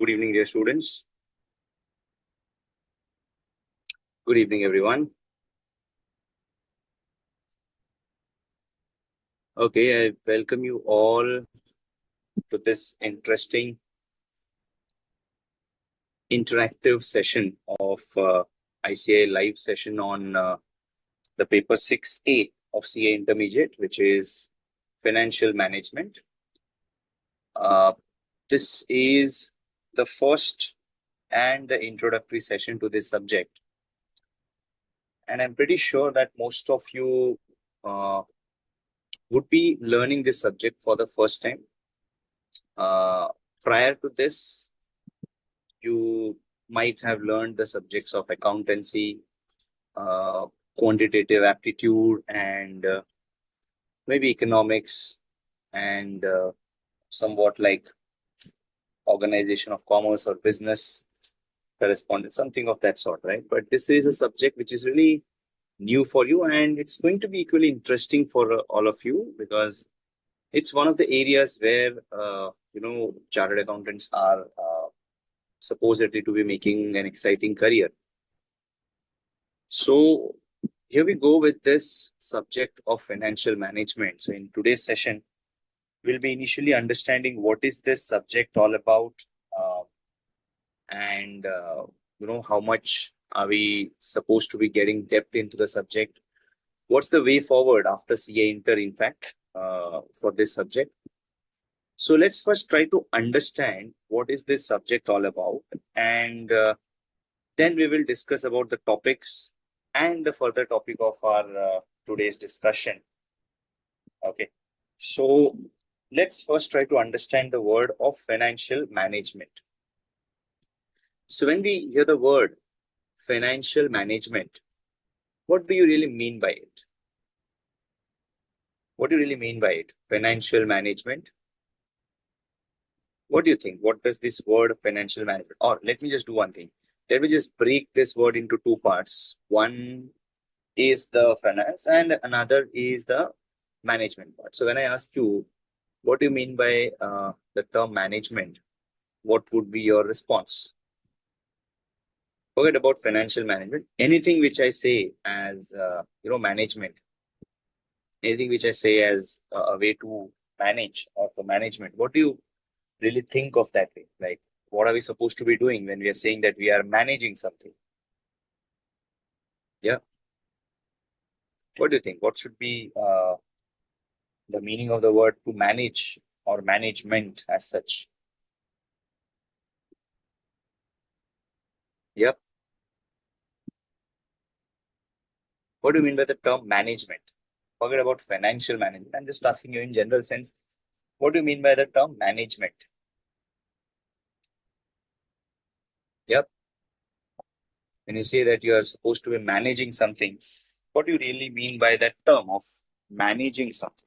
Good evening, dear students. Good evening, everyone. Okay, I welcome you all to this interesting interactive session of ICAI live session on the paper 6A of CA Intermediate, which is financial management. This is the first and the introductory session to this subject. And I'm pretty sure that most of you would be learning this subject for the first time. Prior to this, you might have learned the subjects of accountancy, quantitative aptitude, and maybe economics, and somewhat like organization of commerce or business correspondence, something of that sort, right? But this is a subject which is really new for you, and it's going to be equally interesting for all of you, because it's one of the areas where chartered accountants are supposedly to be making an exciting career. So here we go with this subject of financial management. So in today's session, we'll be initially understanding what is this subject all about, and how much are we supposed to be getting depth into the subject. What's the way forward after CA Inter, in fact, for this subject? So let's first try to understand what is this subject all about, and then we will discuss about the topics and the further topic of our today's discussion. Okay, so let's first try to understand the word of financial management. So when we hear the word financial management, what do you really mean by it? What do you really mean by it? Financial management. What do you think? What does this word financial management, or let me just do one thing. Let me just break this word into two parts. One is the finance and another is the management part. So when I ask you, what do you mean by the term management? What would be your response? Forget about financial management. Anything which I say as, management, anything which I say as a way to manage or for management, what do you really think of that way? Like, what are we supposed to be doing when we are saying that we are managing something? Yeah. What do you think? What should be the meaning of the word to manage or management as such? Yep. What do you mean by the term management? Forget about financial management. I'm just asking you in general sense, what do you mean by the term management? Yep. When you say that you are supposed to be managing something, what do you really mean by that term of managing something?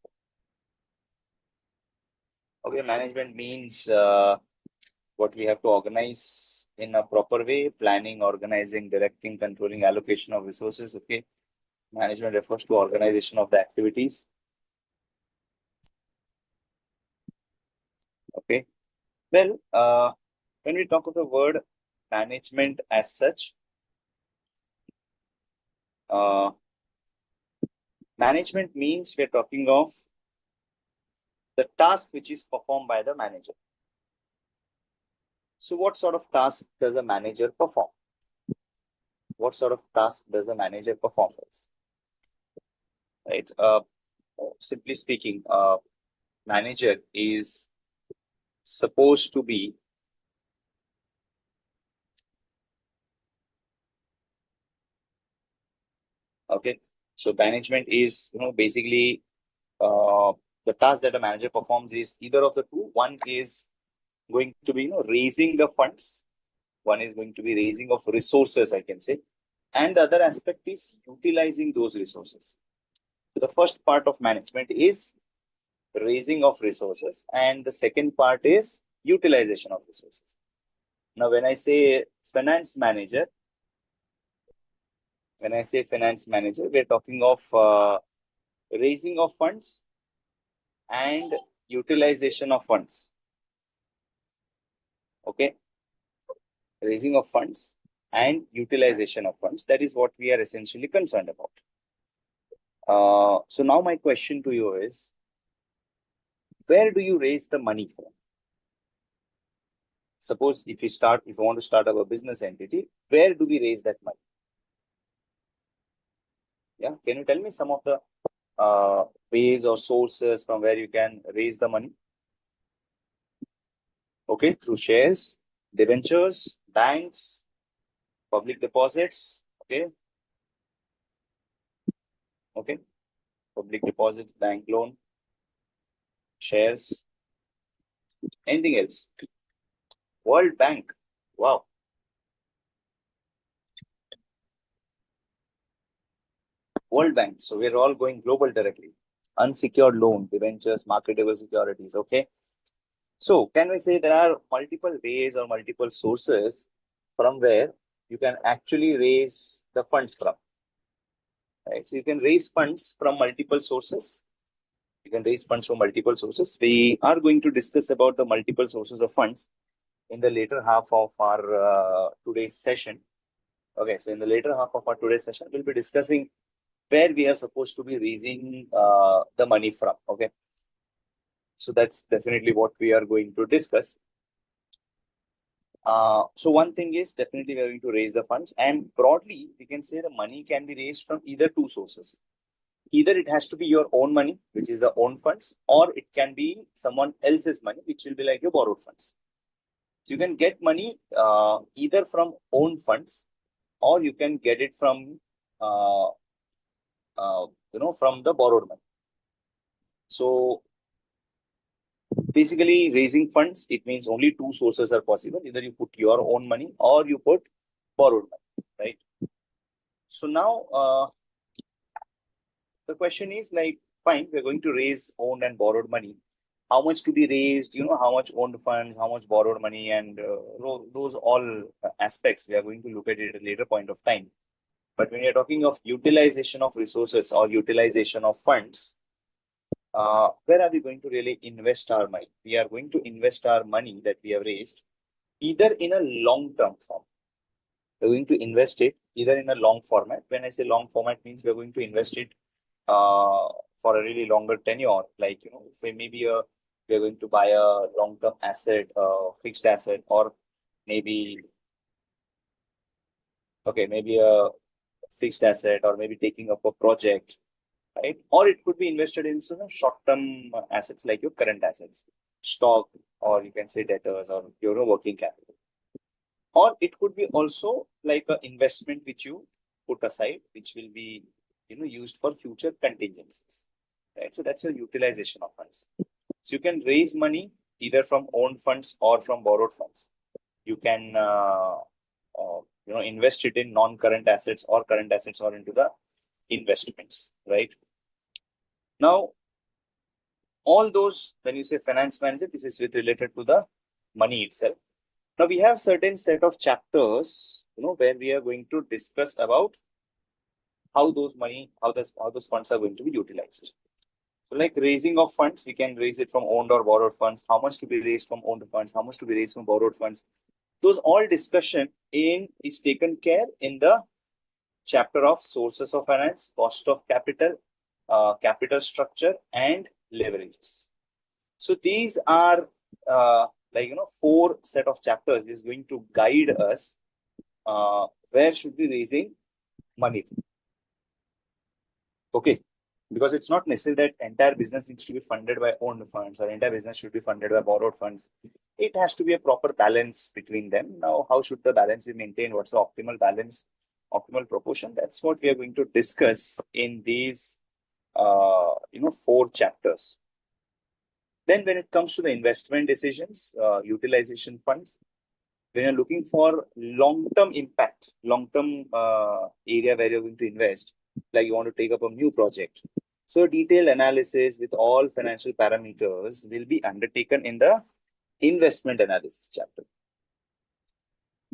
Okay, management means what we have to organize in a proper way, planning, organizing, directing, controlling, allocation of resources. Okay. Management refers to organization of the activities. Okay. Well, when we talk of the word management as such, management means we're talking of the task which is performed by the manager. So what sort of task does a manager perform? What sort of task does a manager perform? Right. Simply speaking, manager is supposed to be okay. So management is basically the task that a manager performs is either of the two. One is going to be raising the funds. One is going to be raising of resources, I can say, and the other aspect is utilizing those resources. So the first part of management is raising of resources, and the second part is utilization of resources. Now, when I say finance manager, we're talking of raising of funds and utilization of funds. Okay. raising of funds and utilization of funds. That is what we are essentially concerned about. So now my question to you is, where do you raise the money from? Suppose if you want to start up a business entity, where do we raise that money? Yeah, can you tell me some of the ways or sources from where you can raise the money? Okay, through shares, debentures, banks, public deposits. Okay, public deposits, bank loan, shares, anything else? World Bank. Wow. World Bank. So we're all going global directly. Unsecured loan, debentures, marketable securities. Okay. So can we say there are multiple ways or multiple sources from where you can actually raise the funds from? Right. So you can raise funds from multiple sources. You can raise funds from multiple sources. We are going to discuss about the multiple sources of funds in the later half of our today's session. Okay, so in the later half of our today's session, we'll be discussing where we are supposed to be raising the money from. Okay, so that's definitely what we are going to discuss. So one thing is definitely we are going to raise the funds, and broadly we can say the money can be raised from either two sources. Either it has to be your own money, which is the own funds, or it can be someone else's money, which will be like your borrowed funds. So you can get money either from own funds, or you can get it from uh, from the borrowed money. So basically, raising funds, it means only two sources are possible. Either you put your own money or you put borrowed money, right? So now the question is like, fine, we're going to raise owned and borrowed money. How much to be raised? How much owned funds, how much borrowed money, and those all aspects we are going to look at it at a later point of time. But when you're talking of utilization of resources or utilization of funds, where are we going to really invest our money? We are going to invest our money that we have raised either in a long-term form. We're going to invest it either in a long format. When I say long format, means we're going to invest it for a really longer tenure. Like, say maybe we're going to buy a long-term asset, fixed asset, or maybe, maybe a fixed asset, or maybe taking up a project, right? Or it could be invested in some short-term assets like your current assets, stock, or you can say debtors, or your working capital. Or it could be also like an investment which you put aside, which will be used for future contingencies, right? So that's a utilization of funds. So you can raise money either from owned funds or from borrowed funds. You can invest it in non-current assets or current assets or into the investments, right? Now, all those, when you say finance manager, this is with related to the money itself. Now we have certain set of chapters, where we are going to discuss about how those funds are going to be utilized. So like raising of funds, we can raise it from owned or borrowed funds. How much to be raised from owned funds? How much to be raised from borrowed funds? Those all discussion is taken care in the chapter of sources of finance, cost of capital, capital structure, and leverages. So these are four set of chapters is going to guide us where should be raising money. Okay, because it's not necessary that entire business needs to be funded by owned funds or entire business should be funded by borrowed funds. It has to be a proper balance between them. Now, how should the balance be maintained? What's the optimal balance, optimal proportion? That's what we are going to discuss in these, four chapters. Then when it comes to the investment decisions, utilization funds, when you're looking for long-term impact, long-term area where you're going to invest, like you want to take up a new project. So detailed analysis with all financial parameters will be undertaken in the investment analysis chapter.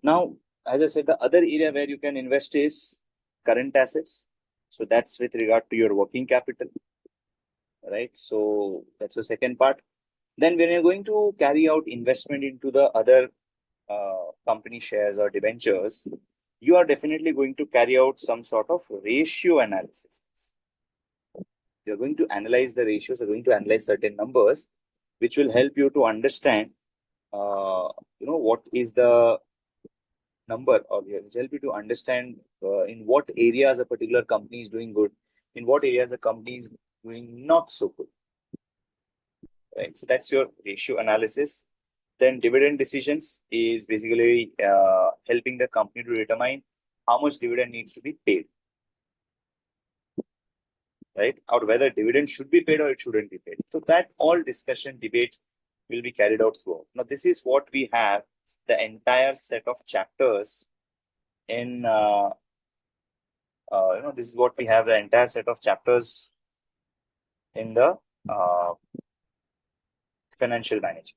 Now, as I said, the other area where you can invest is current assets. So that's with regard to your working capital, right? So that's the second part. Then when you're going to carry out investment into the other company shares or debentures, you are definitely going to carry out some sort of ratio analysis. You're going to analyze the ratios, you're going to analyze certain numbers, which will help you to understand, what is the number, or which help you to understand in what areas a particular company is doing good, in what areas the company is doing not so good, right? So that's your ratio analysis. Then dividend decisions is basically helping the company to determine how much dividend needs to be paid, right? Or whether dividend should be paid or it shouldn't be paid. So that all discussion, debate will be carried out throughout. Now, this is what we have the entire set of chapters in, this is what we have the entire set of chapters in the financial management.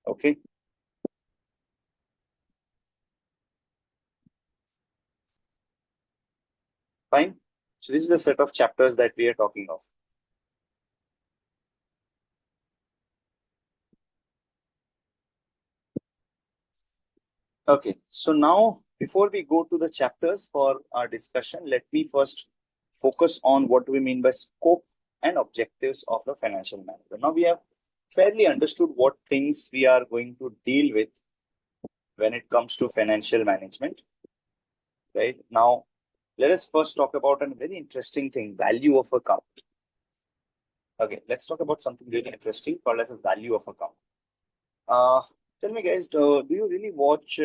Okay. Fine. So this is the set of chapters that we are talking of. Okay. So now, before we go to the chapters for our discussion, let me first focus on what we mean by scope and objectives of the financial management. Now we have fairly understood what things we are going to deal with when it comes to financial management, right? Now, let us first talk about a very interesting thing, value of a company. Okay, let's talk about something really interesting called as the value of a company. Tell me, guys, do you really watch,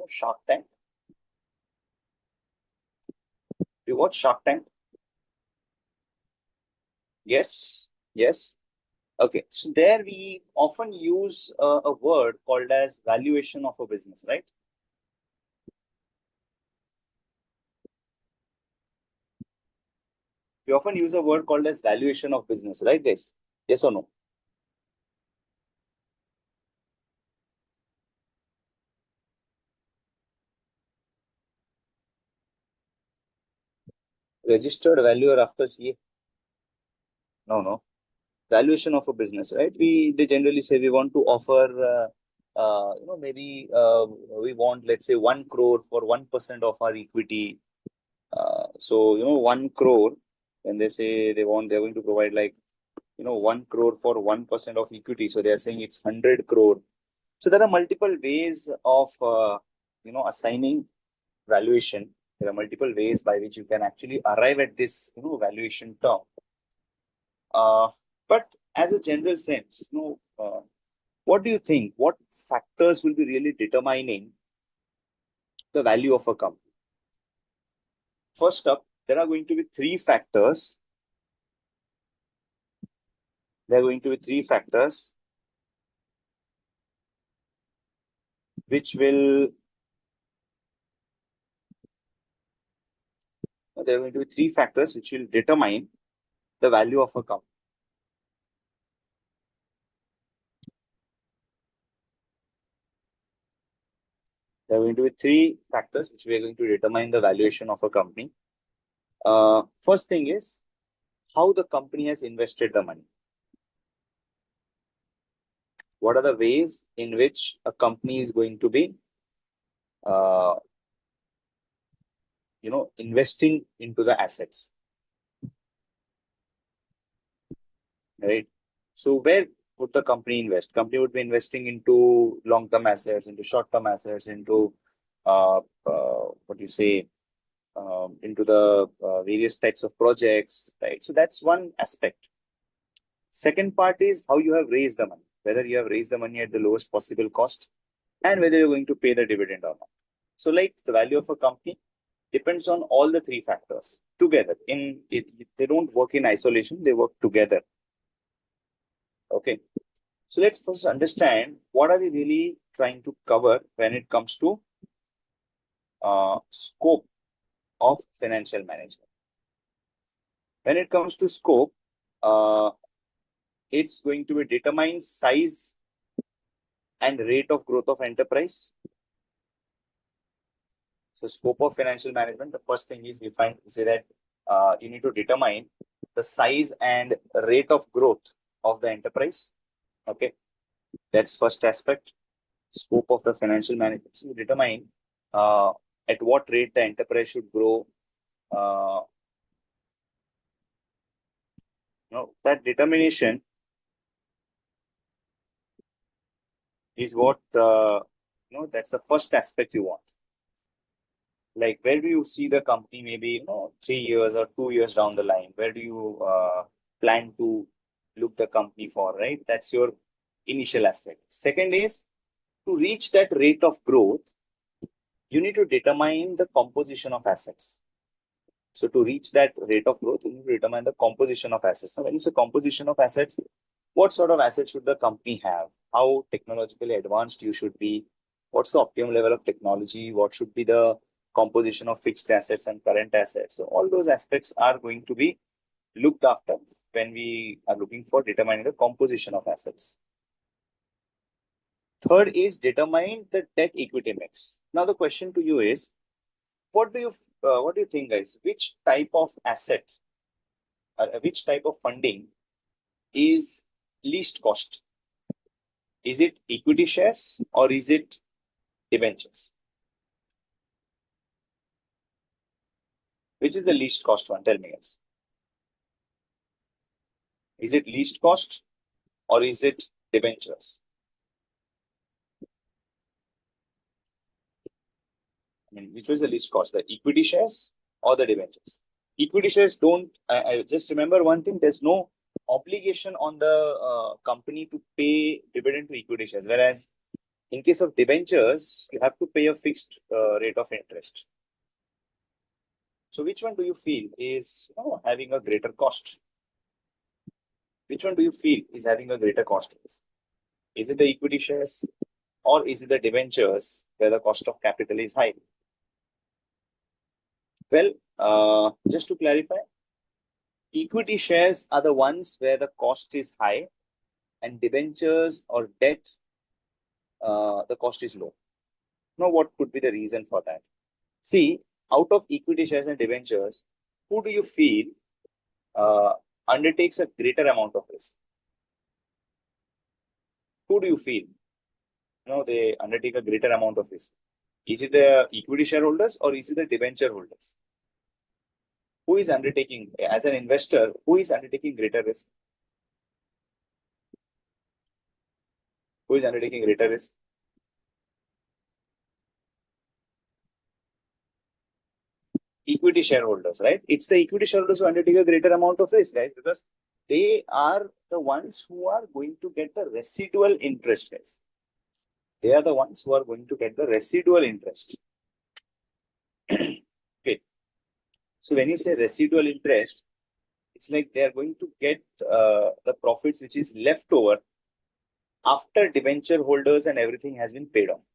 Shark Tank? Do you watch Shark Tank? Yes. Yes. Okay. So there we often use a word called as valuation of a business, right? We often use a word called as valuation of business, right, guys? Yes or no? Registered valuer after CA? No, no. Valuation of a business, right? They generally say we want to offer, maybe we want, let's say, 1 crore for 1% of our equity. So 1 crore, when they say they're going to provide like 1 crore for 1% of equity. So they are saying it's 100 crore. So there are multiple ways of assigning valuation. There are multiple ways by which you can actually arrive at this valuation term. But as a general sense, what do you think? What factors will be really determining the value of a company? First up, there are going to be three factors. There are going to be three factors which will. There are going to be three factors which will determine the value of a company. There are going to be three factors which we are going to determine the valuation of a company. First thing is how the company has invested the money. What are the ways in which a company is going to be, investing into the assets, right? So where would the company invest? Company would be investing into long-term assets, into short-term assets, into into the various types of projects, right? So that's one aspect. Second part is how you have raised the money, whether you have raised the money at the lowest possible cost and whether you're going to pay the dividend or not. So like the value of a company depends on all the three factors together. They don't work in isolation, they work together. Okay. So let's first understand what are we really trying to cover when it comes to scope of financial management. When it comes to scope, it's going to be determine size and rate of growth of enterprise. So scope of financial management, the first thing is we say that you need to determine the size and rate of growth of the enterprise. Okay, that's first aspect. scope of the financial management. So you determine at what rate the enterprise should grow. That determination is what that's the first aspect you want. Like, where do you see the company maybe 3 years or 2 years down the line? Where do you plan to look the company for, right? That's your initial aspect. Second is, to reach that rate of growth, you need to determine the composition of assets. So to reach that rate of growth, you need to determine the composition of assets. Now, when you say composition of assets, what sort of assets should the company have? How technologically advanced you should be? What's the optimum level of technology? What should be the composition of fixed assets and current assets? So all those aspects are going to be looked after when we are looking for determining the composition of assets. Third is determine the debt equity mix. Now the question to you is, what do you think, guys? Which type of asset or which type of funding is least cost? Is it equity shares or is it debentures? Which is the least cost one? Tell me, guys. Is it least cost or is it debentures? I mean, which was the least cost, the equity shares or the debentures? Equity shares don't, I just remember one thing, there's no obligation on the company to pay dividend to equity shares. Whereas in case of debentures, you have to pay a fixed rate of interest. So which one do you feel is having a greater cost? Which one do you feel is having a greater cost? Is it the equity shares or is it the debentures where the cost of capital is high? Well, just to clarify, equity shares are the ones where the cost is high and debentures or debt, the cost is low. Now, what could be the reason for that? See, out of equity shares and debentures, who do you feel undertakes a greater amount of risk? Who do you feel they undertake a greater amount of risk? Is it the equity shareholders or is it the debenture holders? Who is undertaking, as an investor, who is undertaking greater risk? Who is undertaking greater risk? Equity shareholders, right? It's the equity shareholders who undertake a greater amount of risk, guys, because they are the ones who are going to get the residual interest, guys. They are the ones who are going to get the residual interest. Okay. So when you say residual interest, it's like they are going to get the profits which is left over after debenture holders and everything has been paid off.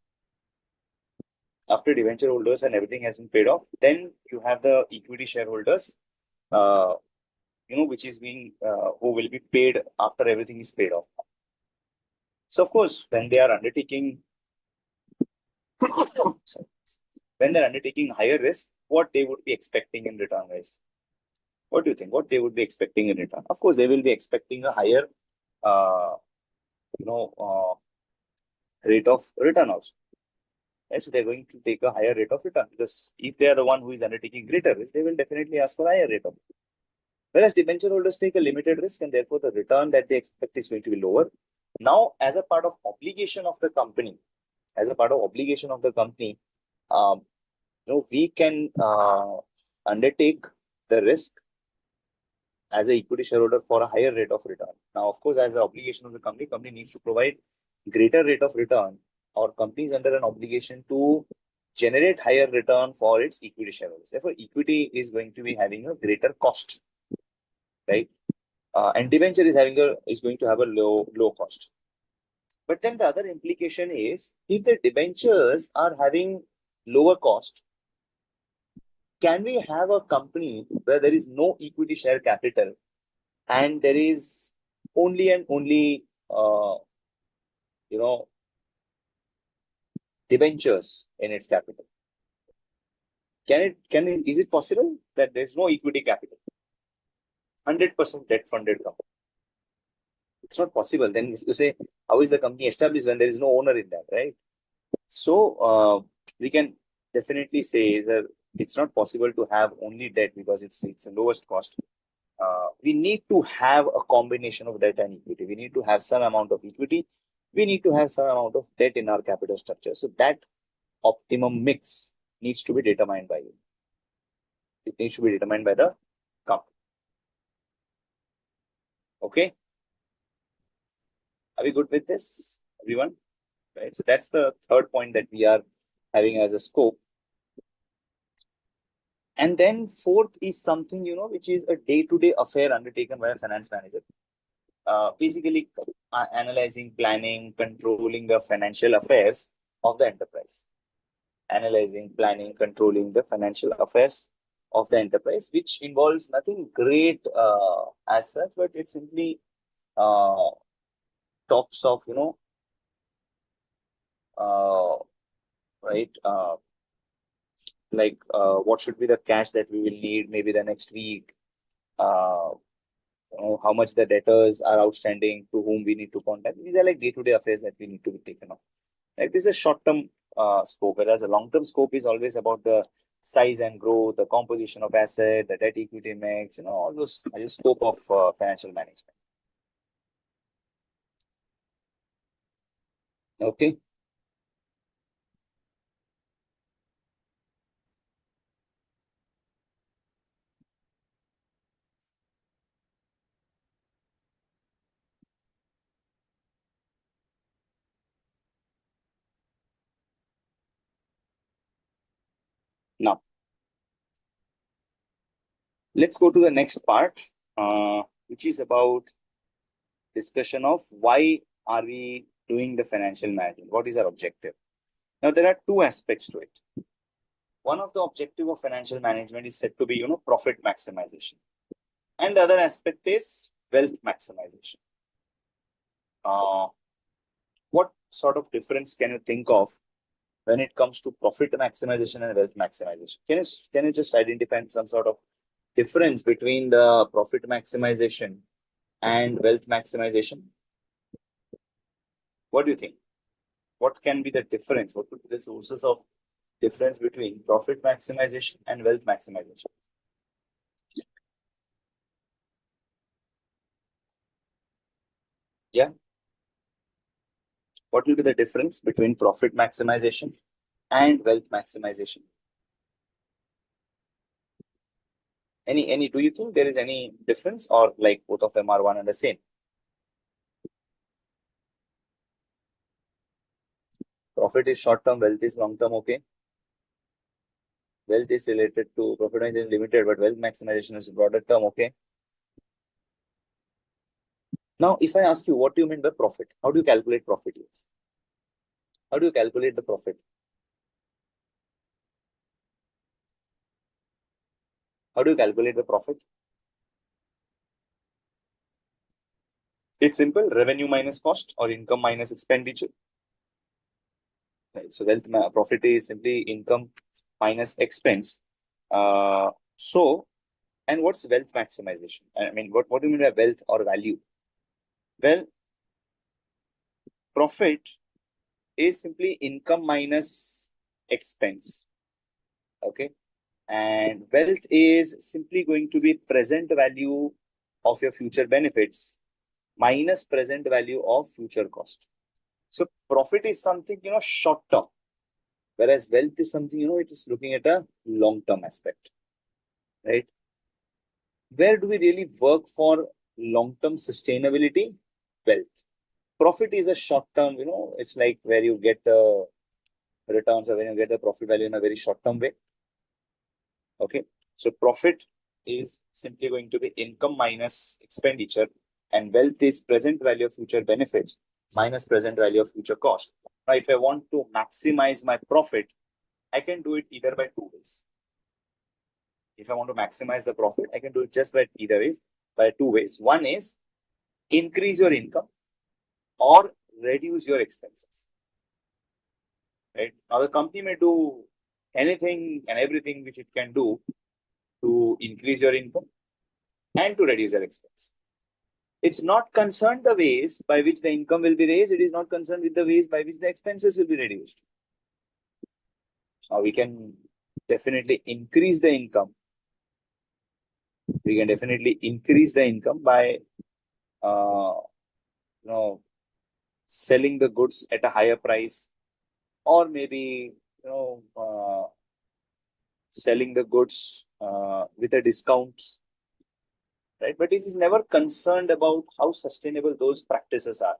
After debenture holders and everything has been paid off, then you have the equity shareholders, which is being who will be paid after everything is paid off. So of course, when they are undertaking higher risk, what they would be expecting in return, guys? What do you think? What they would be expecting in return? Of course, they will be expecting a higher, rate of return also. Right? So they're going to take a higher rate of return, because if they are the one who is undertaking greater risk, they will definitely ask for higher rate of return. Whereas debenture holders take a limited risk and therefore the return that they expect is going to be lower. Now, as a part of obligation of the company, we can undertake the risk as an equity shareholder for a higher rate of return. Now, of course, as an obligation of the company needs to provide greater rate of return, or company is under an obligation to generate higher return for its equity shareholders. Therefore, equity is going to be having a greater cost, right? And debenture is going to have a low cost. But then the other implication is, if the debentures are having lower cost, can we have a company where there is no equity share capital and there is only and only debentures in its capital? Is it possible that there's no equity capital? 100% debt funded company. It's not possible. Then you say, how is the company established when there is no owner in that, right? So we can definitely say that it's not possible to have only debt because it's the lowest cost. We need to have a combination of debt and equity. We need to have some amount of equity. We need to have some amount of debt in our capital structure. So that optimum mix needs to be determined by you. It needs to be determined by the company. Okay. Are we good with this, everyone? Right. So that's the third point that we are having as a scope. And then fourth is something, which is a day-to-day affair undertaken by a finance manager. Basically, analyzing, planning, controlling the financial affairs of the enterprise. Analyzing, planning, controlling the financial affairs of the enterprise, which involves nothing great as such, but it simply uh, talks of, right, like what should be the cash that we will need maybe the next week, uh, how much the debtors are outstanding, to whom we need to contact. These are like day-to-day affairs that we need to be taken up. Like this is a short-term scope, whereas a long-term scope is always about the size and growth, the composition of asset, the debt equity mix, all those are the scope of financial management. Okay. Now, let's go to the next part, which is about discussion of why are we doing the financial management? What is our objective? Now, there are two aspects to it. One of the objective of financial management is said to be, profit maximization. And the other aspect is wealth maximization. Uh, what sort of difference can you think of when it comes to profit maximization and wealth maximization? Can you just identify some sort of difference between the profit maximization and wealth maximization? What do you think? What can be the difference? What could be the sources of difference between profit maximization and wealth maximization? Yeah. What will be the difference between profit maximization and wealth maximization? Any, do you think there is any difference, or like both of them are one and the same? Profit is short term, wealth is long term. Okay. Wealth is related to profit maximization limited, but wealth maximization is broader term. Okay. Now, if I ask you, what do you mean by profit? How do you calculate profit? Yes. How do you calculate the profit? How do you calculate the profit? It's simple: revenue minus cost or income minus expenditure. Right. So profit is simply income minus expense. So, and what's wealth maximization? I mean, what do you mean by wealth or value? Well, profit is simply income minus expense. Okay. And wealth is simply going to be present value of your future benefits minus present value of future cost. So profit is something, short term, whereas wealth is something, it is looking at a long term aspect, right? Where do we really work for long term sustainability? Wealth. Profit is a short term, it's like where you get the returns or when you get the profit value in a very short term way. Okay. So profit is simply going to be income minus expenditure, and wealth is present value of future benefits minus present value of future cost. Now, if I want to maximize my profit, I can do it either by two ways. If I want to maximize the profit, I can do it just by either ways, by two ways. One is increase your income or reduce your expenses. Right? Now, the company may do anything and everything which it can do to increase your income and to reduce your expense. It's not concerned the ways by which the income will be raised. It is not concerned with the ways by which the expenses will be reduced. we can definitely increase the income. We can definitely increase the income by uh, you know selling the goods at a higher price, or maybe selling the goods with a discount, right? But it is never concerned about how sustainable those practices are,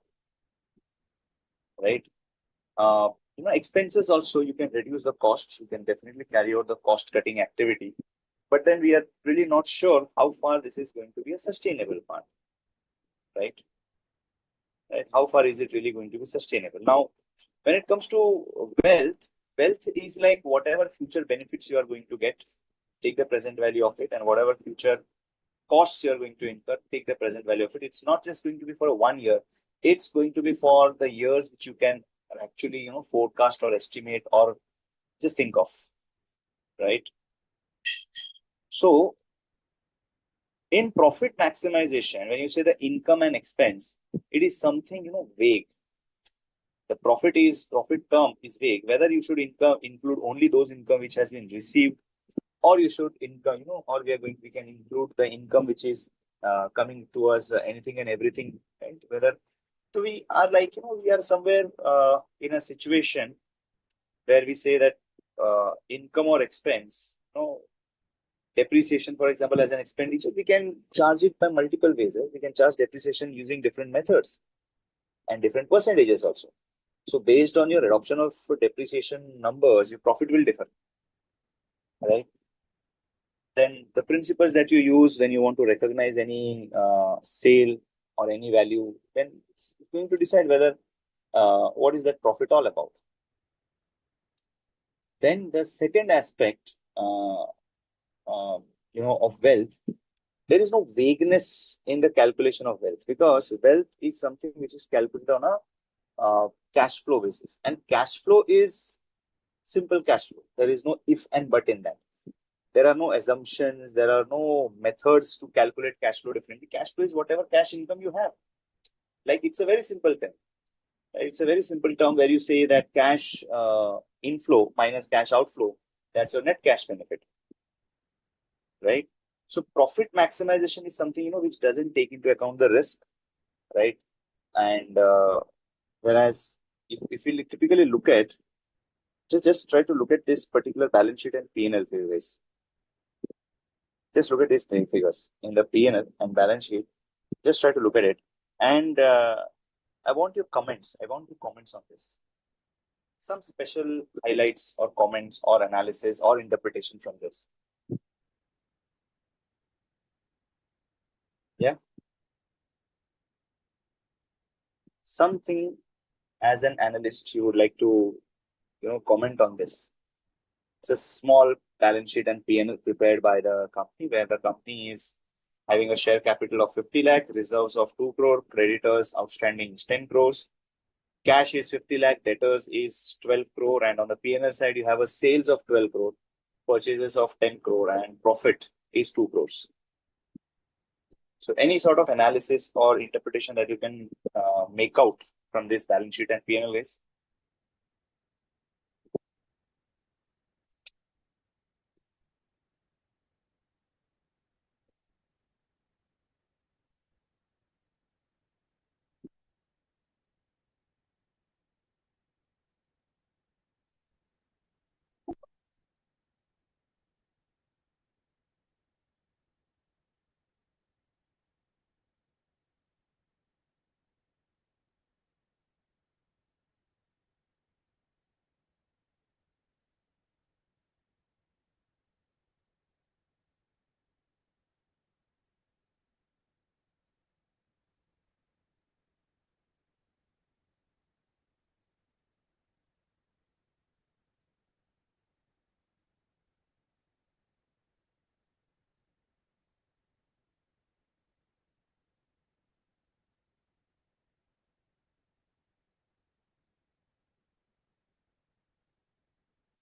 right? Uh, Expenses also, you can reduce the costs. You can definitely carry out the cost cutting activity, but then we are really not sure how far this is going to be a sustainable part, right? Right? How far is it really going to be sustainable? Now, when it comes to wealth is like whatever future benefits you are going to get, take the present value of it, and whatever future costs you are going to incur, take the present value of it. It's not just going to be for 1 year. It's going to be for the years which you can actually, forecast or estimate or just think of, right? So in profit maximization, when you say the income and expense, it is something, vague. The profit term is vague. Whether you should include only those income which has been received, or you should income, or we can include the income which is coming to us, anything and everything, right? Whether so we are like, we are somewhere in a situation where we say that income or expense, depreciation, for example, as an expenditure, we can charge it by multiple ways. Right? We can charge depreciation using different methods and different percentages also. So based on your adoption of depreciation numbers, your profit will differ, right? Then the principles that you use when you want to recognize any sale or any value, then it's going to decide whether what is that profit all about. Then the second aspect, of wealth, there is no vagueness in the calculation of wealth, because wealth is something which is calculated on a cash flow basis, and cash flow is simple cash flow. There is no if and but in that. There are no assumptions. There are no methods to calculate cash flow differently. Cash flow is whatever cash income you have. Like, it's a very simple term. Right? It's a very simple term where you say that cash inflow minus cash outflow, that's your net cash benefit, right? So profit maximization is something, which doesn't take into account the risk, right? And whereas if we typically look at, just try to look at this particular balance sheet and P&L figures. Just look at these three figures in the P&L and balance sheet. Just try to look at it, and I want your comments. I want your comments on this. Some special highlights or comments or analysis or interpretation from this. Yeah, something as an analyst you would like to, comment on this. It's a small balance sheet and P&L prepared by the company, where the company is having a share capital of 50 lakh, reserves of 2 crore, creditors outstanding is 10 crores, cash is 50 lakh, debtors is 12 crore, and on the P&L side, you have a sales of 12 crore, purchases of 10 crore, and profit is 2 crores. So any sort of analysis or interpretation that you can make out from this balance sheet and P&L is?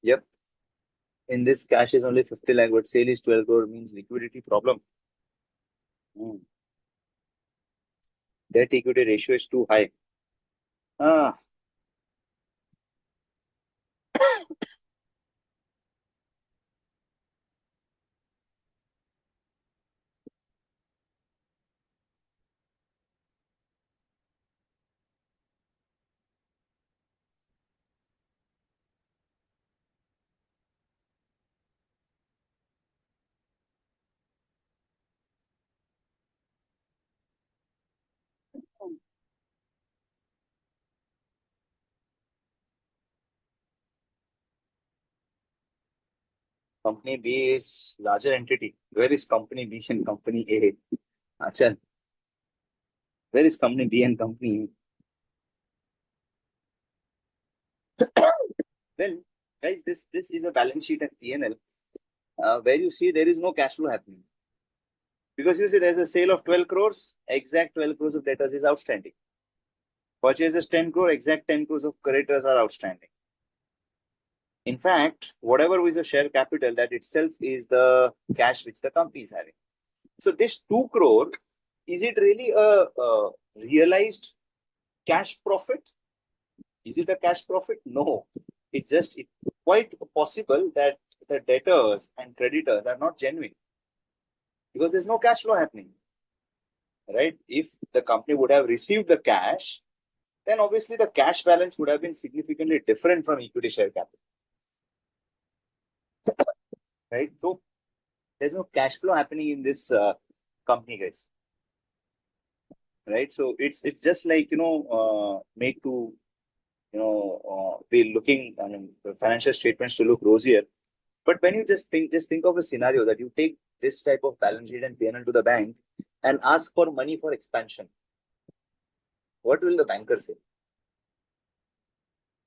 Yep. In this, cash is only 50 lakh, but sale is 12 crore, means liquidity problem. Hmm. Debt equity ratio is too high. Ah, Company B is larger entity. Where is company B and company A? Achal, where is company B and company A? Well, guys, this is a balance sheet and P&L where you see there is no cash flow happening. Because you see there's a sale of 12 crores, exact 12 crores of debtors is outstanding. Purchases 10 crore, exact 10 crores of creditors are outstanding. In fact, whatever is the share capital, that itself is the cash which the company is having. So this 2 crore, is it really a realized cash profit? Is it a cash profit? No. It's just quite possible that the debtors and creditors are not genuine because there's no cash flow happening. Right? If the company would have received the cash, then obviously the cash balance would have been significantly different from equity share capital. Right? So there's no cash flow happening in this company, guys. Right? So it's just like made to be looking, I mean, the financial statements to look rosier. But when you just think of a scenario that you take this type of balance sheet and P&L to the bank and ask for money for expansion, what will the banker say?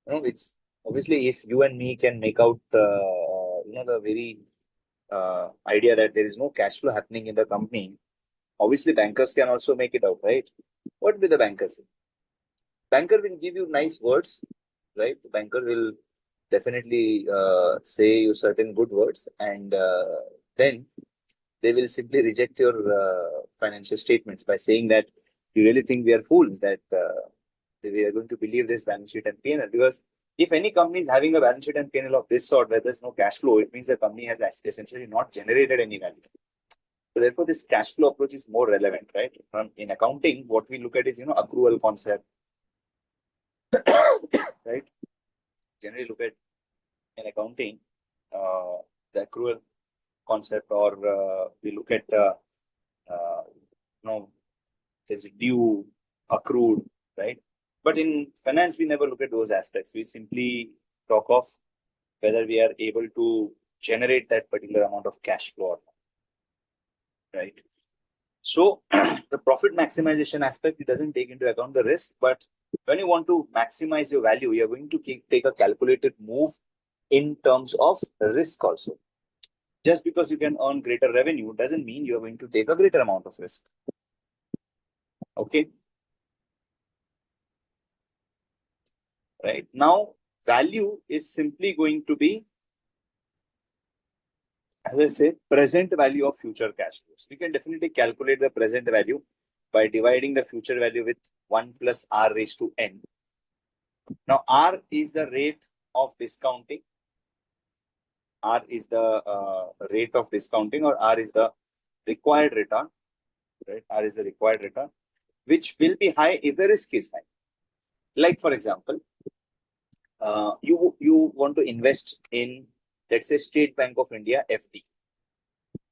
It's obviously if you and me can make out the very idea that there is no cash flow happening in the company, obviously bankers can also make it out, right? What will the banker say? Banker will give you nice words, right? The banker will definitely say you certain good words, and then they will simply reject your financial statements by saying that you really think we are fools that we are going to believe this balance sheet and P&L. Because if any company is having a balance sheet and P&L of this sort where there's no cash flow, it means the company has essentially not generated any value. So therefore, this cash flow approach is more relevant, right? In accounting, what we look at is accrual concept, right? Generally look at in accounting the accrual concept, or we look at there's due, accrued, right? But in finance, we never look at those aspects. We simply talk of whether we are able to generate that particular amount of cash flow or not, right? So the profit maximization aspect, it doesn't take into account the risk, but when you want to maximize your value, you're going to take a calculated move in terms of risk also. Just because you can earn greater revenue doesn't mean you're going to take a greater amount of risk. Okay. Right. Now, value is simply going to be, as I said, present value of future cash flows. We can definitely calculate the present value by dividing the future value with 1 plus R raised to N. Now, R is the rate of discounting. R is the rate of discounting, or R is the required return. Right? R is the required return, which will be high if the risk is high. Like, for example, you want to invest in, let's say, State Bank of India FD.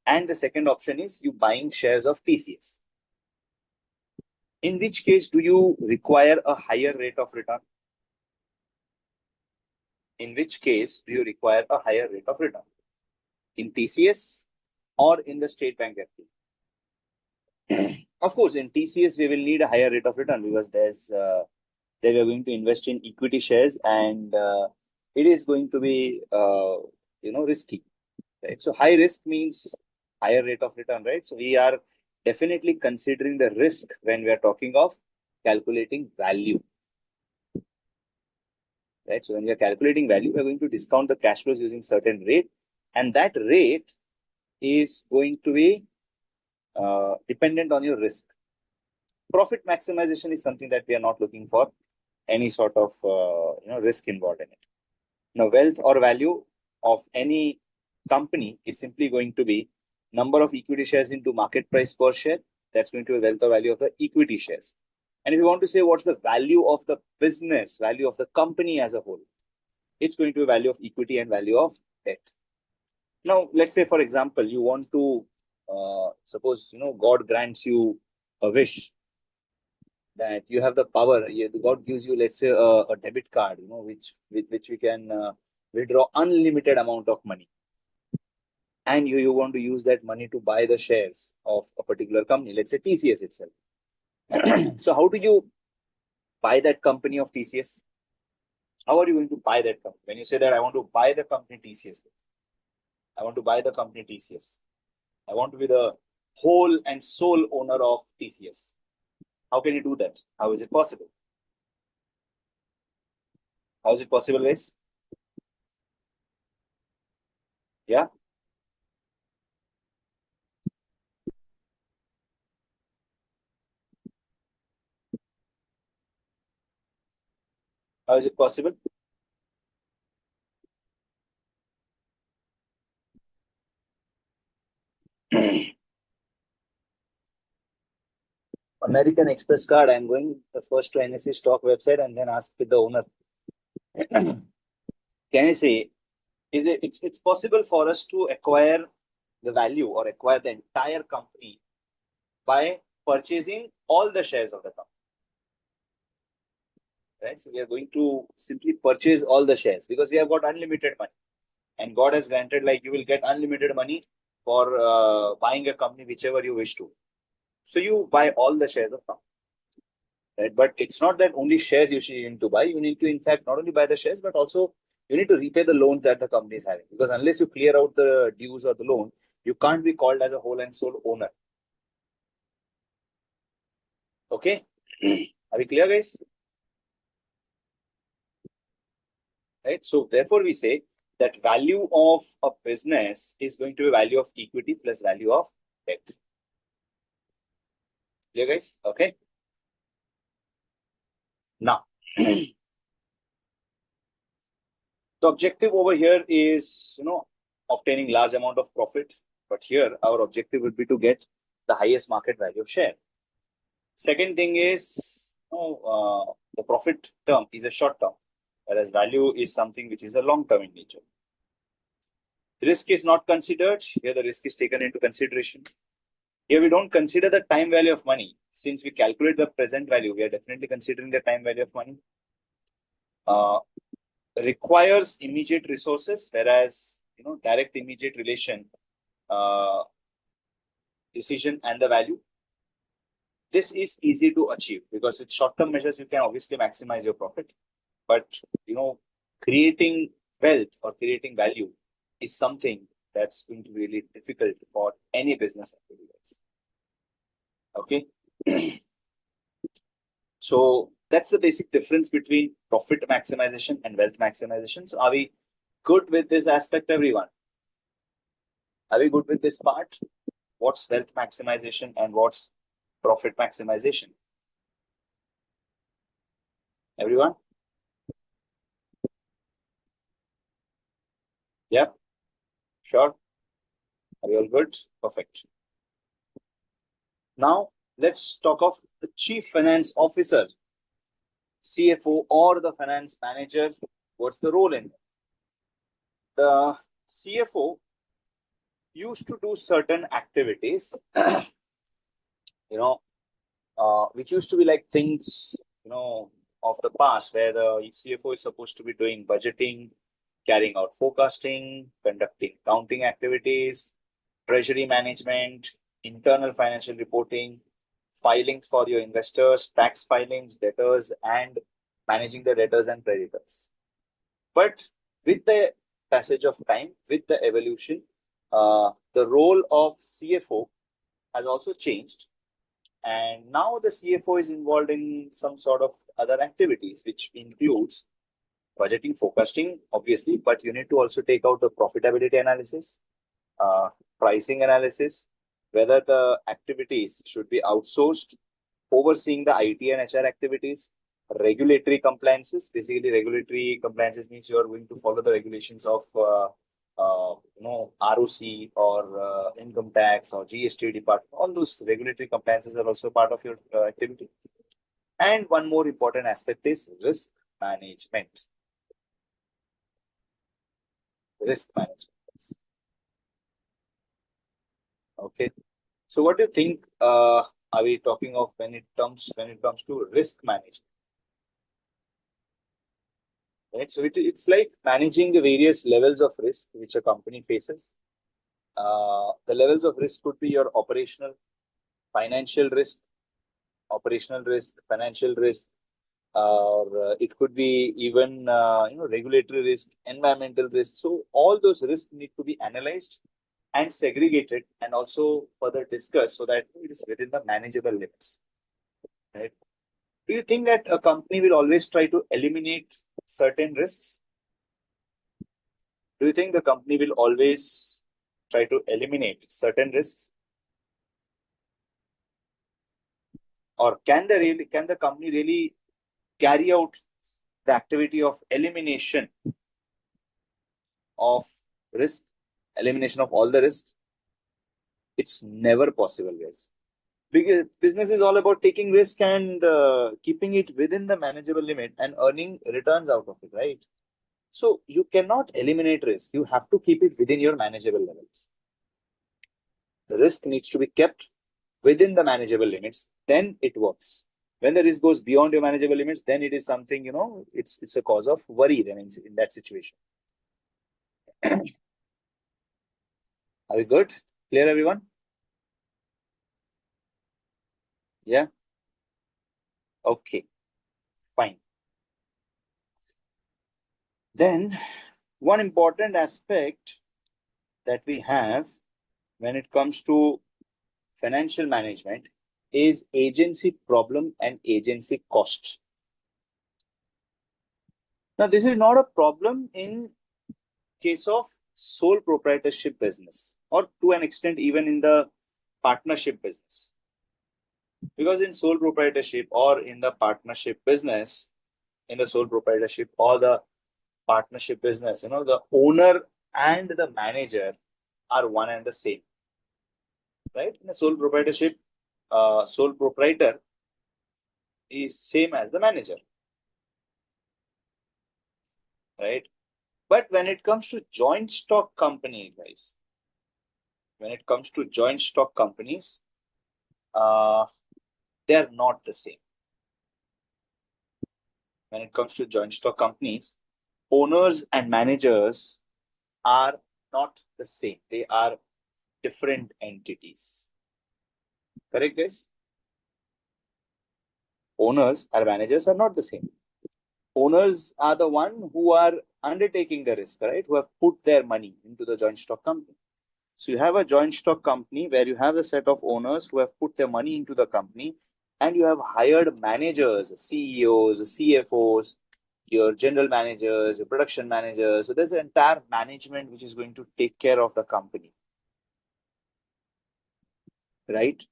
And the second option is you buying shares of TCS. In which case, do you require a higher rate of return? In which case, do you require a higher rate of return? In TCS or in the State Bank FD? Of course, in TCS, we will need a higher rate of return because they are going to invest in equity shares, and it is going to be risky, right? So high risk means higher rate of return, right? So we are definitely considering the risk when we are talking of calculating value, right? So when we are calculating value, we are going to discount the cash flows using certain rate, and that rate is going to be dependent on your risk. Profit maximization is something that we are not looking for any sort of risk involved in it. Now, wealth or value of any company is simply going to be number of equity shares into market price per share. That's going to be wealth or value of the equity shares. And if you want to say what's the value of the business, value of the company as a whole, it's going to be value of equity and value of debt. Now, let's say, for example, you want to, suppose, God grants you a wish that you have the power. God gives you, let's say, a debit card, with which we can withdraw unlimited amount of money. and you want to use that money to buy the shares of a particular company, let's say TCS itself. So how do you buy that company of TCS? How are you going to buy that company? When you say that I want to buy the company TCS, I want to buy the company TCS. I want to be the whole and sole owner of TCS. How can you do that? How is it possible? How is it possible, guys? Yeah. How is it possible? American Express card. I'm going the first to NSE stock website and then ask with the owner. Can I say, it's possible for us to acquire the value or acquire the entire company by purchasing all the shares of the company. Right? So we are going to simply purchase all the shares because we have got unlimited money. And God has granted, like, you will get unlimited money for buying a company whichever you wish to. So you buy all the shares of company. Right? But it's not that only shares you need to buy. You need to, in fact, not only buy the shares, but also you need to repay the loans that the company is having. Because unless you clear out the dues or the loan, you can't be called as a whole and sole owner. Okay? Are we clear, guys? Right? So therefore, we say that value of a business is going to be value of equity plus value of debt. Clear, guys? Okay. Now, the objective over here is, obtaining large amount of profit. But here, our objective would be to get the highest market value of share. Second thing is, the profit term is a short term, whereas value is something which is a long term in nature. Risk is not considered. Here, the risk is taken into consideration. Here, we don't consider the time value of money. Since we calculate the present value, we are definitely considering the time value of money. Requires immediate resources, whereas, direct immediate relation, decision and the value. This is easy to achieve because with short-term measures, you can obviously maximize your profit. But, creating wealth or creating value is something that's going to be really difficult for any business activities. Okay. So that's the basic difference between profit maximization and wealth maximization. So are we good with this aspect, everyone? Are we good with this part? What's wealth maximization and what's profit maximization? Everyone? Yep. Sure. Are we all good? Perfect. Now, let's talk of the Chief Finance Officer, CFO, or the finance manager. What's the role in it? The CFO used to do certain activities, which used to be like things, of the past, where the CFO is supposed to be doing budgeting, carrying out forecasting, conducting accounting activities, treasury management, internal financial reporting, filings for your investors, tax filings, debtors, and managing the debtors and creditors. But with the passage of time, with the evolution, the role of CFO has also changed. And now the CFO is involved in some sort of other activities, which includes budgeting, forecasting, obviously, but you need to also take out the profitability analysis, pricing analysis, whether the activities should be outsourced, overseeing the IT and HR activities, regulatory compliances. Basically, regulatory compliances means you are going to follow the regulations of ROC or income tax or GST department. All those regulatory compliances are also part of your activity. And one more important aspect is risk management. Risk management. Okay. So what do you think are we talking of when it comes to risk management? Right. So it's like managing the various levels of risk which a company faces. The levels of risk could be your operational, financial risk, financial risk, or it could be even regulatory risk, environmental risk. So all those risks need to be analyzed and segregated and also further discussed so that it is within the manageable limits. Right? Do you think that a company will always try to eliminate certain risks? Do you think the company will always try to eliminate certain risks? Or can the company really carry out the activity of elimination of risk, elimination of all the risk? It's never possible, guys. Because business is all about taking risk and keeping it within the manageable limit and earning returns out of it, right? So you cannot eliminate risk. You have to keep it within your manageable levels. The risk needs to be kept within the manageable limits. Then it works. When the risk goes beyond your manageable limits, then it is something, it's a cause of worry then in that situation. Are we good? Clear, everyone? Yeah. Okay. Fine. Then one important aspect that we have when it comes to financial management is agency problem and agency cost. Now, this is not a problem in case of sole proprietorship business or to an extent even in the partnership business. Because in sole proprietorship or in the partnership business, in the sole proprietorship or the partnership business, the owner and the manager are one and the same. Right? In a sole proprietorship, sole proprietor is same as the manager. Right? But when it comes to joint stock company, guys, when it comes to joint stock companies, they are not the same. When it comes to joint stock companies, owners and managers are not the same. They are different entities. Correct, guys? Owners and managers are not the same. Owners are the one who are undertaking the risk, right? Who have put their money into the joint stock company. So you have a joint stock company where you have a set of owners who have put their money into the company, and you have hired managers, CEOs, CFOs, your general managers, your production managers. So there's an entire management which is going to take care of the company. Right?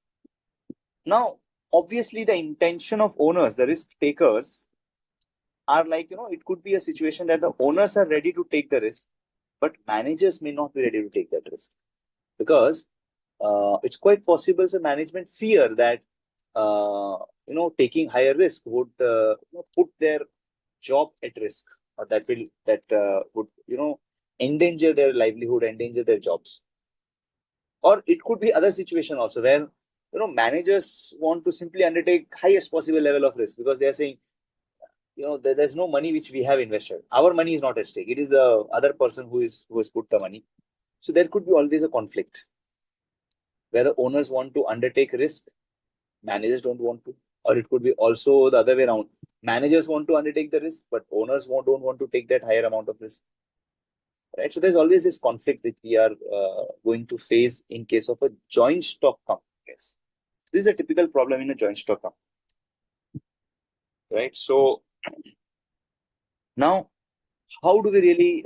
Now, obviously, the intention of owners, the risk takers, are like, it could be a situation that the owners are ready to take the risk, but managers may not be ready to take that risk. Because it's quite possible the management fear that taking higher risk would put their job at risk, or that would endanger their livelihood, endanger their jobs. Or it could be other situation also where managers want to simply undertake highest possible level of risk because they are saying there's no money which we have invested. Our money is not at stake. It is the other person who has put the money. So there could be always a conflict where the owners want to undertake risk, managers don't want to. Or it could be also the other way around. Managers want to undertake the risk, but owners don't want to take that higher amount of risk. Right? So there's always this conflict that we are going to face in case of a joint stock company. Yes. This is a typical problem in a joint stock company. Right? So now, how do we really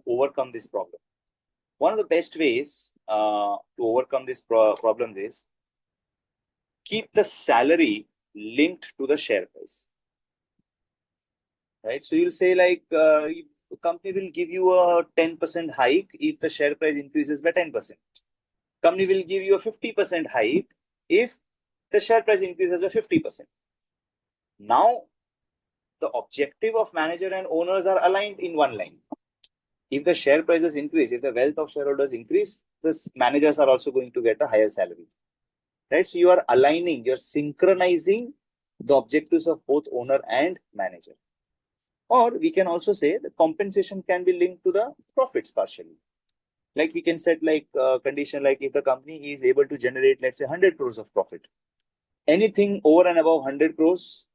overcome this problem? One of the best ways to overcome this problem is keep the salary linked to the share price. Right? So you'll say like the company will give you a 10% hike if the share price increases by 10%. Company will give you a 50% hike if the share price increases by 50%. Now, the objective of manager and owners are aligned in one line. If the share prices increase, if the wealth of shareholders increase, the managers are also going to get a higher salary. Right? So you are aligning, you're synchronizing the objectives of both owner and manager. Or we can also say the compensation can be linked to the profits partially. Like we can set like condition, like if the company is able to generate, let's say 100 crores of profit, anything over and above 100 crores,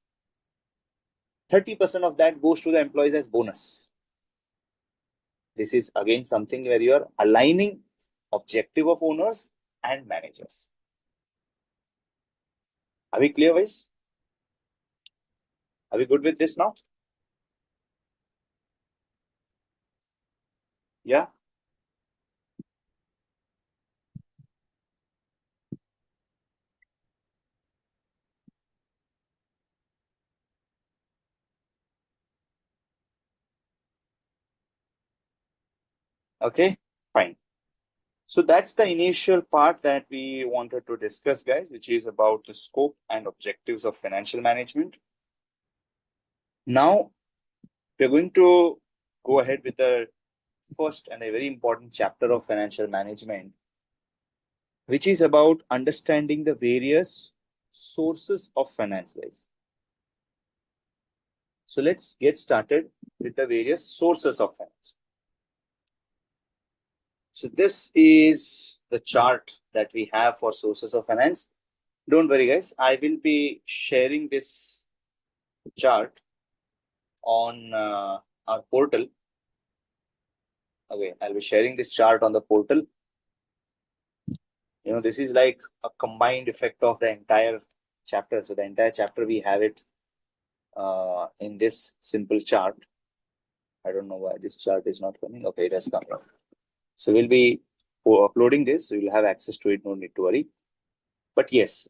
30% of that goes to the employees as bonus. This is again something where you are aligning objective of owners and managers. Are we clear, guys? Are we good with this now? Yeah. Okay. Fine. So that's the initial part that we wanted to discuss, guys, which is about the scope and objectives of financial management. Now we're going to go ahead with the first and a very important chapter of financial management, which is about understanding the various sources of finance, guys. So let's get started with the various sources of finance. So this is the chart that we have for sources of finance. Don't worry, guys. I will be sharing this chart on our portal. Okay, I'll be sharing this chart on the portal. This is like a combined effect of the entire chapter. So the entire chapter, we have it in this simple chart. I don't know why this chart is not coming. Okay, it has come. So we'll be uploading this. So you'll have access to it. No need to worry. But yes,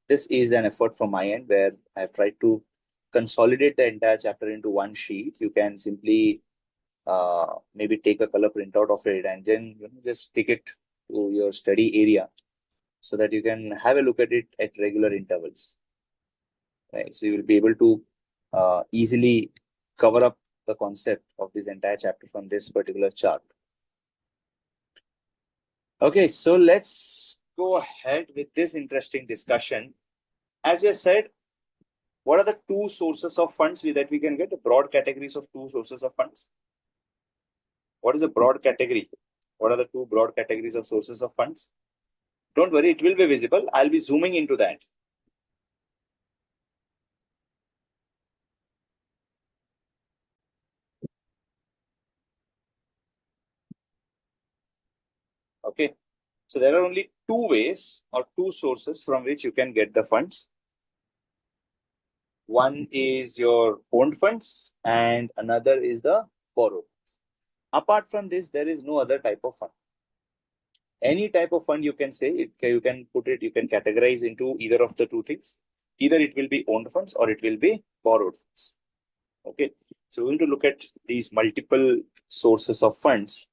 this is an effort from my end where I've tried to consolidate the entire chapter into one sheet. You can simply maybe take a color printout of it and then just stick it to your study area so that you can have a look at it at regular intervals. Right? So you will be able to easily cover up the concept of this entire chapter from this particular chart. Okay, so let's go ahead with this interesting discussion. As I said, what are the two sources of funds that we can get? The broad categories of two sources of funds. What is a broad category? What are the two broad categories of sources of funds? Don't worry, it will be visible. I'll be zooming into that. Okay. So there are only two ways or two sources from which you can get the funds. One is your own funds and another is the borrowed funds. Apart from this, there is no other type of fund. Any type of fund you can say, you can put it, you can categorize into either of the two things. Either it will be owned funds or it will be borrowed funds. Okay. So we're going to look at these multiple sources of funds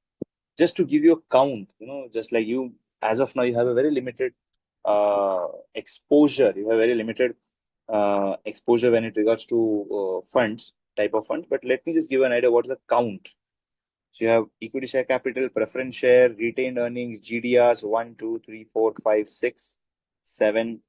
just to give you a count, just like you, as of now, you have a very limited exposure. You have very limited exposure when it regards to funds, type of funds. But let me just give an idea what is the count. So you have equity share capital, preference share, retained earnings, GDRs 1, 2, 3, 4, 5, 6, 7,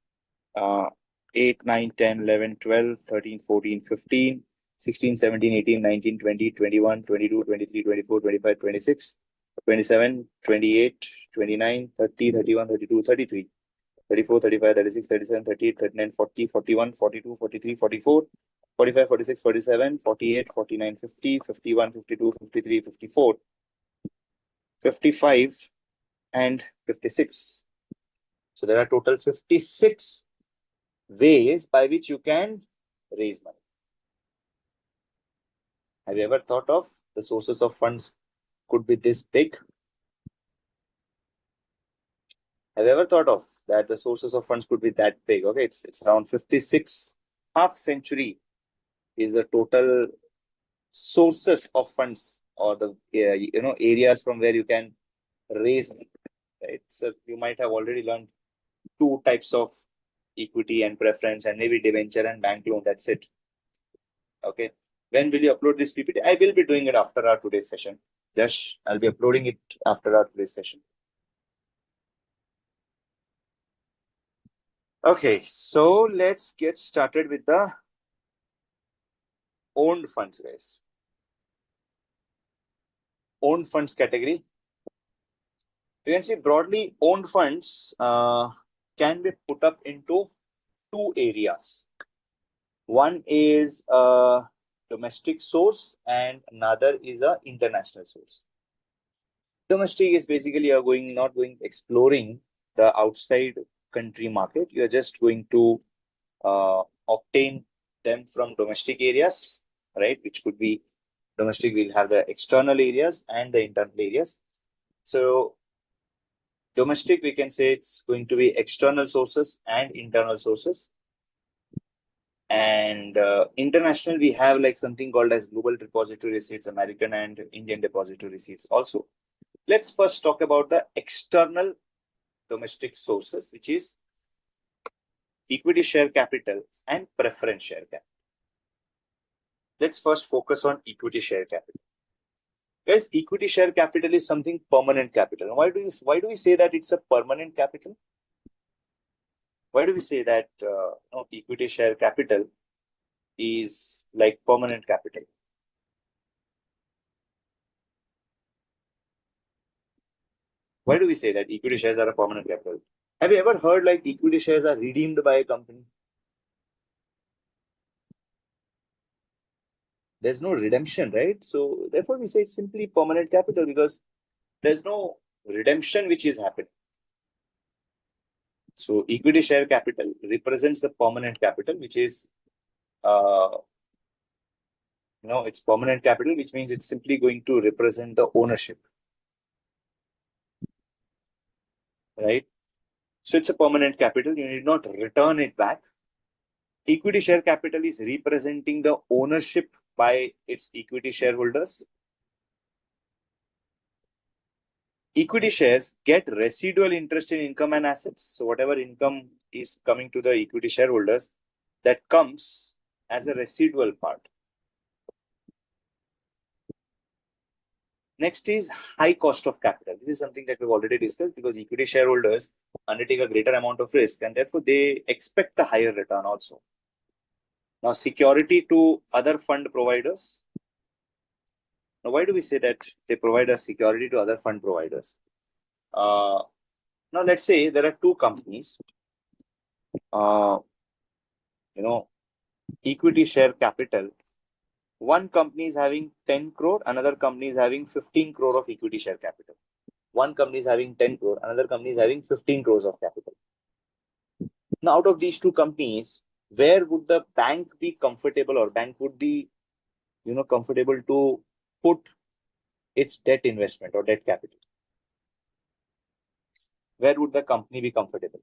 8, 9, 10, 11, 12, 13, 14, 15, 16, 17, 18, 19, 20, 21, 22, 23, 24, 25, 26, 27, 28, 29, 30, 31, 32, 33, 34, 35, 36, 37, 38, 39, 40, 41, 42, 43, 44, 45, 46, 47, 48, 49, 50, 51, 52, 53, 54, 55, and 56. So there are total 56 ways by which you can raise money. Have you ever thought of the sources of funds could be this big? Have you ever thought of that the sources of funds could be that big? Okay, it's around 56. Half century is the total sources of funds or the areas from where you can raise money. Right? So you might have already learned two types of equity and preference and maybe debenture and bank loan. That's it. Okay. When will you upload this PPT? I will be doing it after our today's session. Just I'll be uploading it after our today's session. Okay, so let's get started with the owned funds, guys. Owned funds category. You can see broadly owned funds can be put up into two areas. One is a domestic source and another is a international source. Domestic is basically you're not going exploring the outside country market. You're just going to obtain them from domestic areas, right? Which could be domestic, will have the external areas and the internal areas. So domestic, we can say it's going to be external sources and internal sources. And international, we have like something called as global depository receipts, American and Indian depository receipts also. Let's first talk about the external domestic sources, which is equity share capital and preference share capital. Let's first focus on equity share capital. Guys, equity share capital is something permanent capital. Why do we say that it's a permanent capital? Why do we say that equity share capital is like permanent capital? Why do we say that equity shares are a permanent capital? Have you ever heard like equity shares are redeemed by a company? There's no redemption, right? So therefore we say it's simply permanent capital because there's no redemption which is happening. So equity share capital represents the permanent capital, which is it's permanent capital, which means it's simply going to represent the ownership, right? So it's a permanent capital. You need not return it back. Equity share capital is representing the ownership by its equity shareholders. Equity shares get residual interest in income and assets. So whatever income is coming to the equity shareholders, that comes as a residual part. Next is high cost of capital. This is something that we've already discussed because equity shareholders undertake a greater amount of risk and therefore they expect a higher return also. Now, security to other fund providers. Now, why do we say that they provide a security to other fund providers? Now, let's say there are two companies, equity share capital. One company is having 10 crore, another company is having 15 crore of equity share capital. One company is having 10 crore, another company is having 15 crores of capital. Now, out of these two companies, where would the bank be comfortable or bank would be, comfortable to put its debt investment or debt capital? Where would the company be comfortable?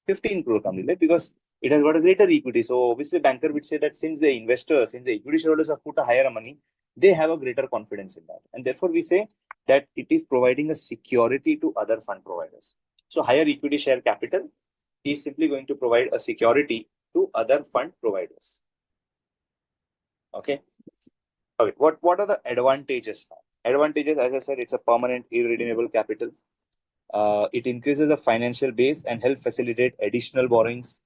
15 crore company, right? Because it has got a greater equity. So obviously banker would say that since the equity shareholders have put a higher money, they have a greater confidence in that. And therefore we say that it is providing a security to other fund providers. So higher equity share capital is simply going to provide a security to other fund providers. Okay. Okay. What are the advantages now? Advantages, as I said, it's a permanent irredeemable capital. It increases the financial base and help facilitate additional borrowings.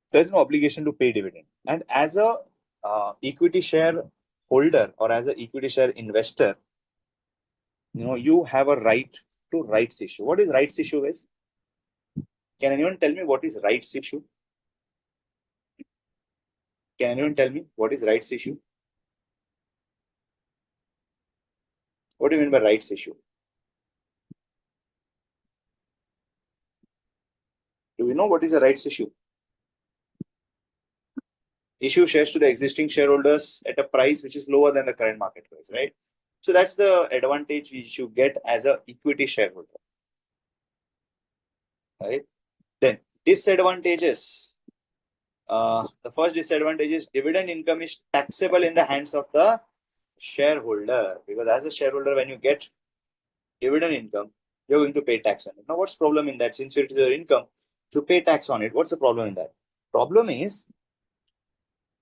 There's no obligation to pay dividend. And as a equity share holder or as an equity share investor, you have a right to rights issue. What is rights issue is? Can anyone tell me what is rights issue? Can anyone tell me what is rights issue? What do you mean by rights issue? Do we know what is a rights issue? Issue shares to the existing shareholders at a price which is lower than the current market price, right? So that's the advantage which you get as an equity shareholder, right? Then disadvantages. The first disadvantage is dividend income is taxable in the hands of the shareholder, because as a shareholder, when you get dividend income, you're going to pay tax on it. Now, what's the problem in that? Since it is your income, to pay tax on it, what's the problem in that? Problem is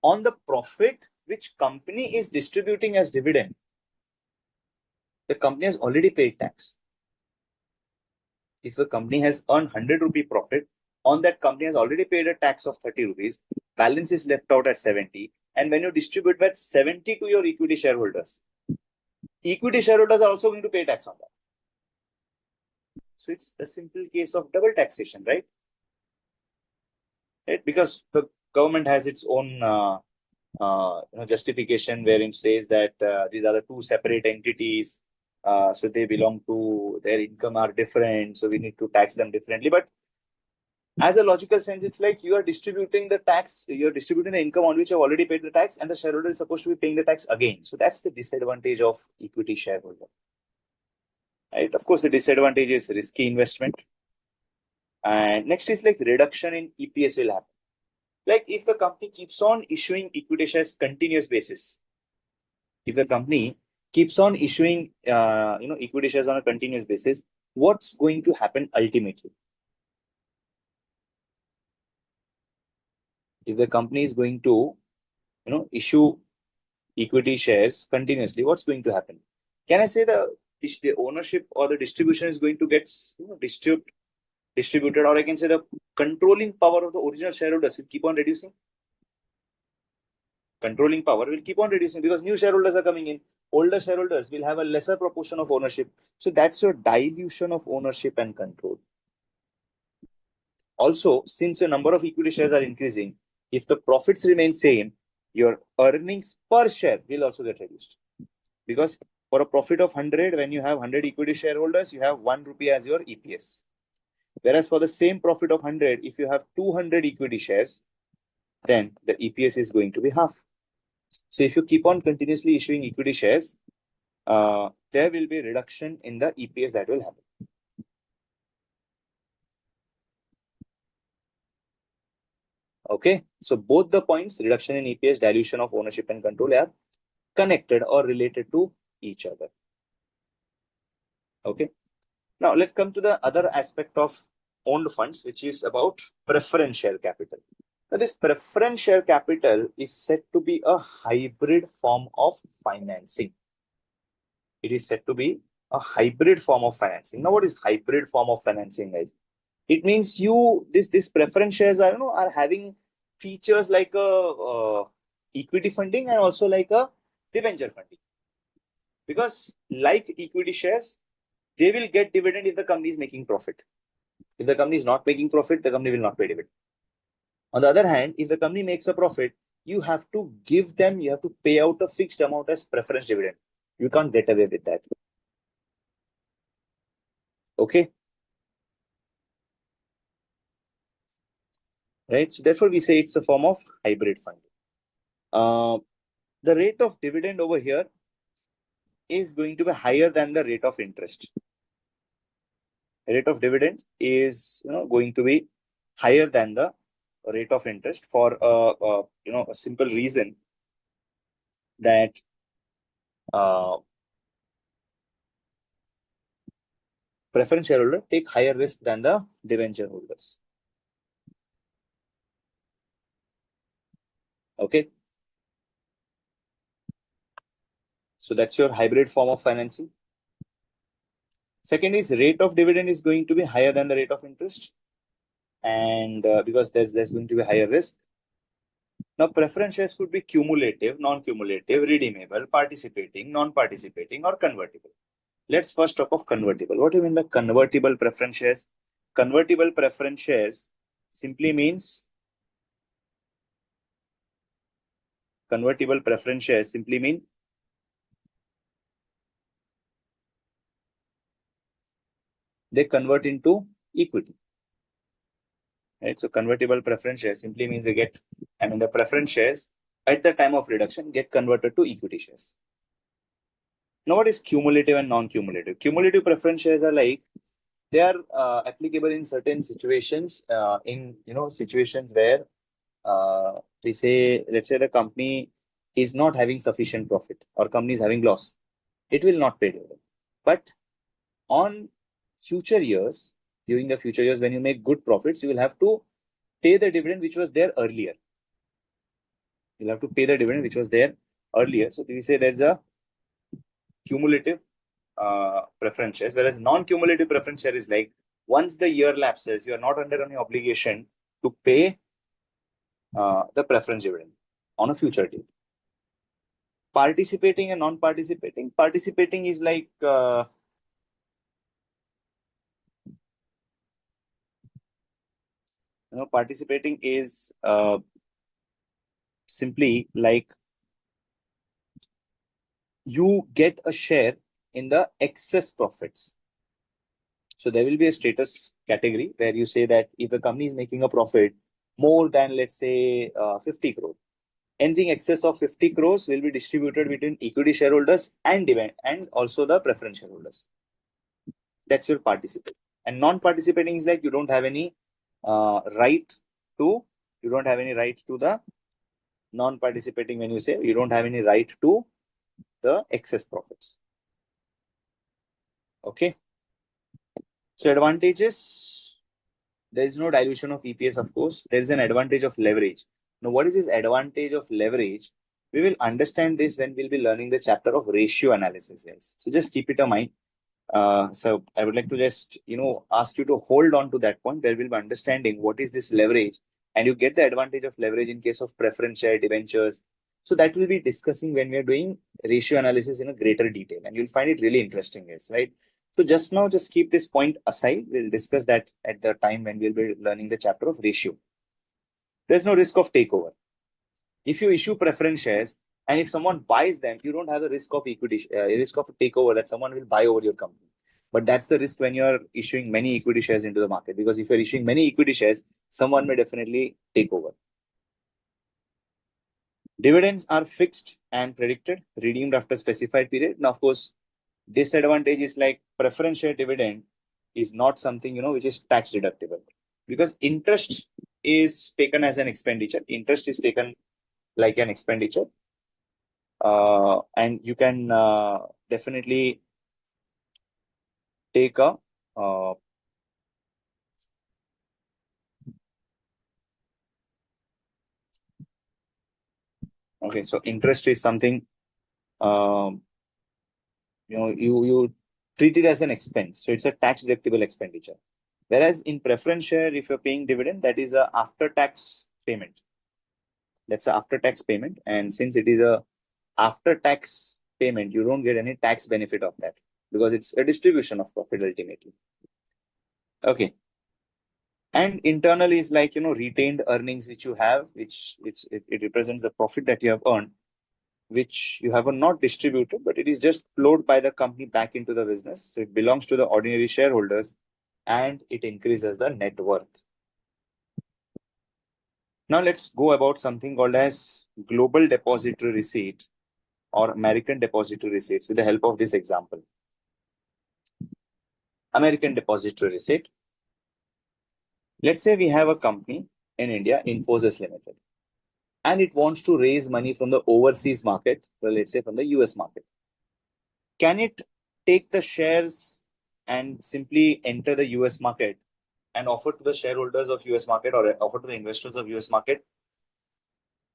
on the profit which company is distributing as dividend, the company has already paid tax. If the company has earned 100 rupee profit, on that company has already paid a tax of 30 rupees, balance is left out at 70. And when you distribute that 70 to your equity shareholders are also going to pay tax on that. So it's a simple case of double taxation, right? Right? Because the government has its own justification wherein it says that these are the two separate entities. So they belong to, their income are different. So we need to tax them differently. But as a logical sense, it's like you are distributing the tax, you're distributing the income on which you've already paid the tax, and the shareholder is supposed to be paying the tax again. So that's the disadvantage of equity shareholder. Right? Of course, the disadvantage is risky investment. And next is like reduction in EPS will happen. Like if the company keeps on issuing equity shares continuous basis, if the company keeps on issuing equity shares on a continuous basis, what's going to happen ultimately? If the company is going to issue equity shares continuously, what's going to happen? Can I say the ownership or the distribution is going to get distributed, or I can say the controlling power of the original shareholders will keep on reducing? Controlling power will keep on reducing because new shareholders are coming in. Older shareholders will have a lesser proportion of ownership. So that's your dilution of ownership and control. Also, since your number of equity shares are increasing, if the profits remain same, your earnings per share will also get reduced. Because for a profit of 100, when you have 100 equity shareholders, you have 1 rupee as your EPS. Whereas for the same profit of 100, if you have 200 equity shares, then the EPS is going to be half. So if you keep on continuously issuing equity shares, there will be reduction in the EPS that will happen. Okay, so both the points, reduction in EPS, dilution of ownership and control, are connected or related to each other. Okay, now let's come to the other aspect of owned funds, which is about preference share capital. Now, this preference share capital is said to be a hybrid form of financing. It is said to be a hybrid form of financing. Now, what is hybrid form of financing, guys? It means this preference shares are having features like a equity funding and also like a debenture funding. Because like equity shares, they will get dividend if the company is making profit. If the company is not making profit, the company will not pay dividend. On the other hand, if the company makes a profit, you have to pay out a fixed amount as preference dividend. You can't get away with that. Okay. Right. So therefore, we say it's a form of hybrid funding. The rate of dividend over here is going to be higher than the rate of interest. The rate of dividend is going to be higher than the rate of interest for a simple reason that preference shareholder take higher risk than the debenture holders. Okay. So that's your hybrid form of financing. Second is rate of dividend is going to be higher than the rate of interest, and because there's going to be higher risk. Now, preference shares could be cumulative, non-cumulative, redeemable, participating, non-participating, or convertible. Let's first talk of convertible. What do you mean by convertible preference shares? Convertible preference shares simply means they convert into equity. Right? So convertible preference shares simply means the preference shares at the time of reduction get converted to equity shares. Now, what is cumulative and non-cumulative? Cumulative preference shares are like, they are applicable in certain situations, situations where let's say the company is not having sufficient profit or company is having loss. It will not pay dividend. But on future years, during the future years, when you make good profits, you will have to pay the dividend which was there earlier. You'll have to pay the dividend which was there earlier. So we say there's a cumulative preference shares, whereas non-cumulative preference share is like, once the year lapses, you are not under any obligation to pay the preference dividend on a future date. Participating and non-participating. Participating is like Participating is simply like you get a share in the excess profits. So there will be a status category where you say that if a company is making a profit more than, let's say, 50 crore, anything excess of 50 crores will be distributed between equity shareholders and dividend and also the preference shareholders. That's your participate. And non-participating is like you don't have any right to, you don't have any right to the non-participating. When you say you don't have any right to the excess profits. Okay. So advantages, there is no dilution of EPS, of course. There is an advantage of leverage. Now, what is this advantage of leverage? We will understand this when we'll be learning the chapter of ratio analysis, guys. So just keep it in mind. So I would like to just, ask you to hold on to that point where we'll be understanding what is this leverage, and you get the advantage of leverage in case of preference share debentures. So that we'll be discussing when we're doing ratio analysis in a greater detail, and you'll find it really interesting, guys, right? So just now, just keep this point aside. We'll discuss that at the time when we'll be learning the chapter of ratio. There's no risk of takeover. If you issue preference shares and if someone buys them, you don't have the risk of equity, risk of takeover that someone will buy over your company. But that's the risk when you're issuing many equity shares into the market, because if you're issuing many equity shares, someone may definitely take over. Dividends are fixed and predicted, redeemed after specified period. Now, of course, disadvantage is like preference share dividend is not something, which is tax deductible, because interest is taken as an expenditure. Interest is taken like an expenditure. And you can definitely take a okay. So interest is something um, you treat it as an expense, so it's a tax deductible expenditure. Whereas in preference share, if you're paying dividend, that is a after tax payment. That's a after tax payment, and since it is a after tax payment, you don't get any tax benefit of that because it's a distribution of profit ultimately. Okay. And internal is like, retained earnings which you have, it represents the profit that you have earned, which you have not distributed, but it is just flowed by the company back into the business. So it belongs to the ordinary shareholders and it increases the net worth. Now let's go about something called as global depository receipt or American depository receipts with the help of this example. American depository receipt. Let's say we have a company in India, Infosys Limited, and it wants to raise money from the overseas market, well, let's say from the US market. Can it take the shares and simply enter the US market and offer to the shareholders of US market or offer to the investors of US market?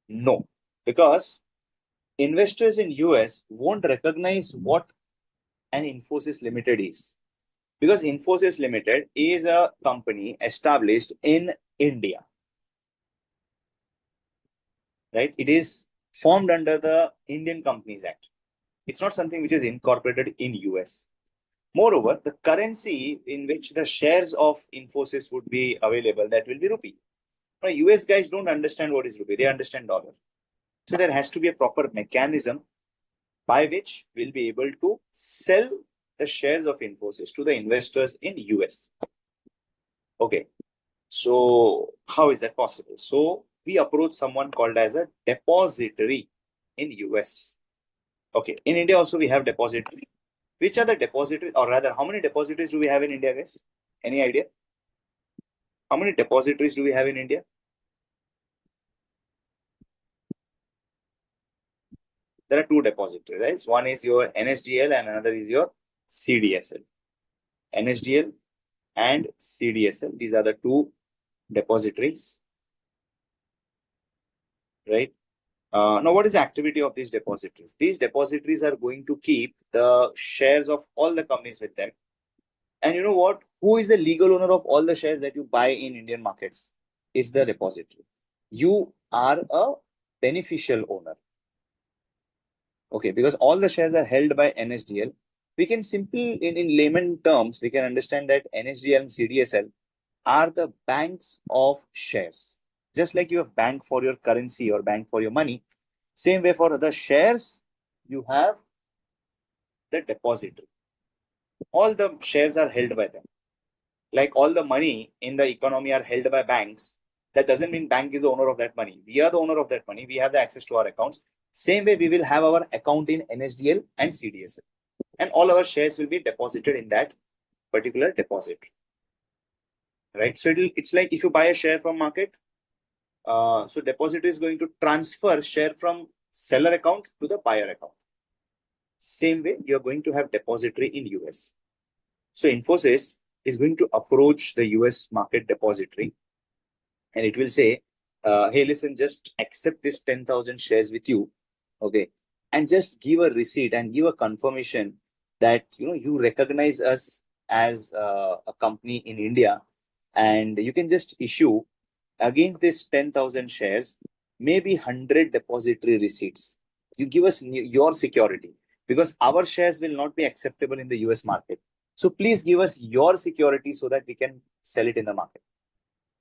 No, because investors in US won't recognize what an Infosys Limited is. Because Infosys Limited is a company established in India. Right? It is formed under the Indian Companies Act. It's not something which is incorporated in US. Moreover, the currency in which the shares of Infosys would be available, that will be rupee. Now, US guys don't understand what is rupee. They understand dollar. So there has to be a proper mechanism by which we'll be able to sell the shares of Infosys to the investors in US. Okay. So how is that possible? So we approach someone called as a depository in US. Okay. In India also we have depository. Which are the depositories, or rather, how many depositories do we have in India, guys? Any idea? How many depositories do we have in India? There are two depositories, right? One is your NSDL and another is your CDSL. NSDL and CDSL. These are the two depositories, right? Now, what is the activity of these depositories? These depositories are going to keep the shares of all the companies with them. And you know what? Who is the legal owner of all the shares that you buy in Indian markets? It's the depository. You are a beneficial owner. Okay, because all the shares are held by NSDL. We can simply, in layman terms, we can understand that NSDL and CDSL are the banks of shares. Just like you have bank for your currency or bank for your money, same way for the shares, you have the depository. All the shares are held by them. Like all the money in the economy are held by banks. That doesn't mean bank is the owner of that money. We are the owner of that money. We have the access to our accounts. Same way we will have our account in NSDL and CDSL. And all our shares will be deposited in that particular depository. Right. So it's like if you buy a share from market, so depository is going to transfer share from seller account to the buyer account. Same way you're going to have depository in US. So Infosys is going to approach the US market depository and it will say, hey, listen, just accept this 10,000 shares with you. Okay. And just give a receipt and give a confirmation that, you recognize us as a company in India and you can just issue against this 10,000 shares, maybe 100 depository receipts. You give us your security because our shares will not be acceptable in the US market. So please give us your security so that we can sell it in the market.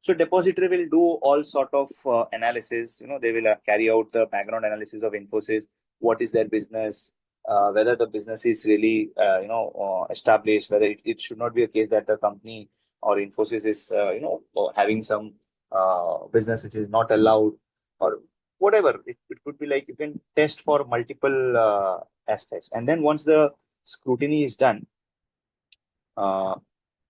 So depository will do all sort of analysis. They will carry out the background analysis of Infosys. What is their business? Whether the business is really, established. Whether it should not be a case that the company or Infosys is, having some business which is not allowed or whatever. It could be like you can test for multiple aspects. And then scrutiny is done, uh,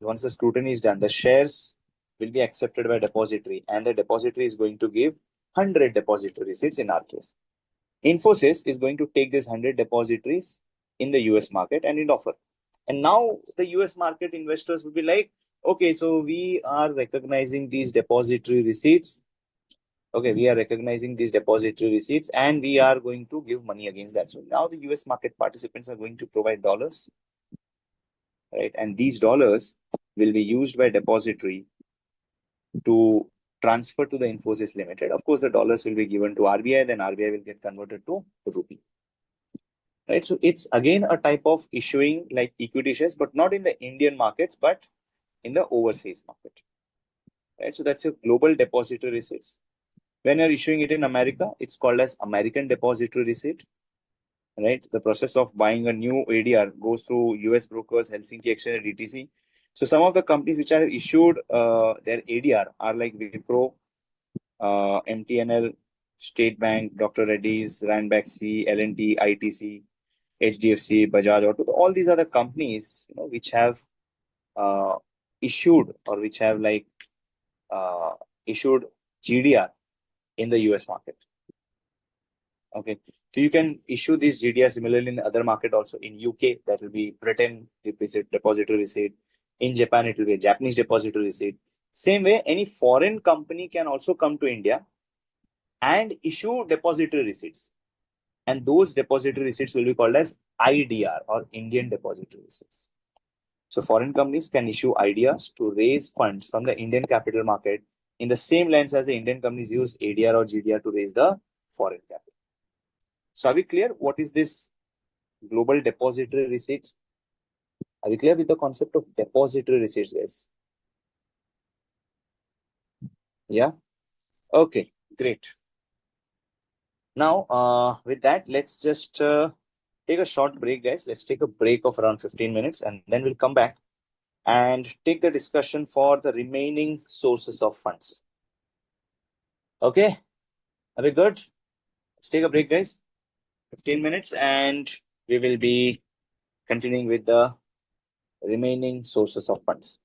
once the scrutiny is done, the shares will be accepted by depository and the depository is going to give 100 depository receipts in our case. Infosys is going to take these 100 depositories in the US market and it offer. And now the US market investors will be like, okay, so we are recognizing these depository receipts. Okay, we are recognizing these depository receipts and we are going to give money against that. So now the US market participants are going to provide dollars, right? And these dollars will be used by depository to transfer to the Infosys Limited. Of course, the dollars will be given to RBI, then RBI will get converted to rupee. Right. So it's again a type of issuing like equity shares, but not in the Indian markets, but in the overseas market. Right. So that's a global depository receipts. When you're issuing it in America, it's called as American depository receipt. Right. The process of buying a new ADR goes through US brokers, Helsinki Exchange, DTC. So some of the companies which are issued their ADR are like Wipro, MTNL, State Bank, Dr. Reddy's, Ranbaxy, C, L&T, ITC, HDFC, Bajaj Auto. All these are the companies which have issued or which have issued GDR in the US market. Okay, so you can issue this GDR similarly in other market also. In UK, that will be Britain depository receipt. In Japan, it will be a Japanese depository receipt. Same way, any foreign company can also come to India and issue depository receipts. And those depository receipts will be called as IDR or Indian depository receipts. So foreign companies can issue IDRs to raise funds from the Indian capital market in the same lines as the Indian companies use ADR or GDR to raise the foreign capital. So are we clear? What is this global depository receipt? Are we clear with the concept of depository receipts, guys? Yeah. Okay, great. Now, with that, let's just take a short break, guys. Let's take a break of around 15 minutes and then we'll come back and take the discussion for the remaining sources of funds. Okay, are we good? Let's take a break, guys. 15 minutes and we will be continuing with the remaining sources of funds.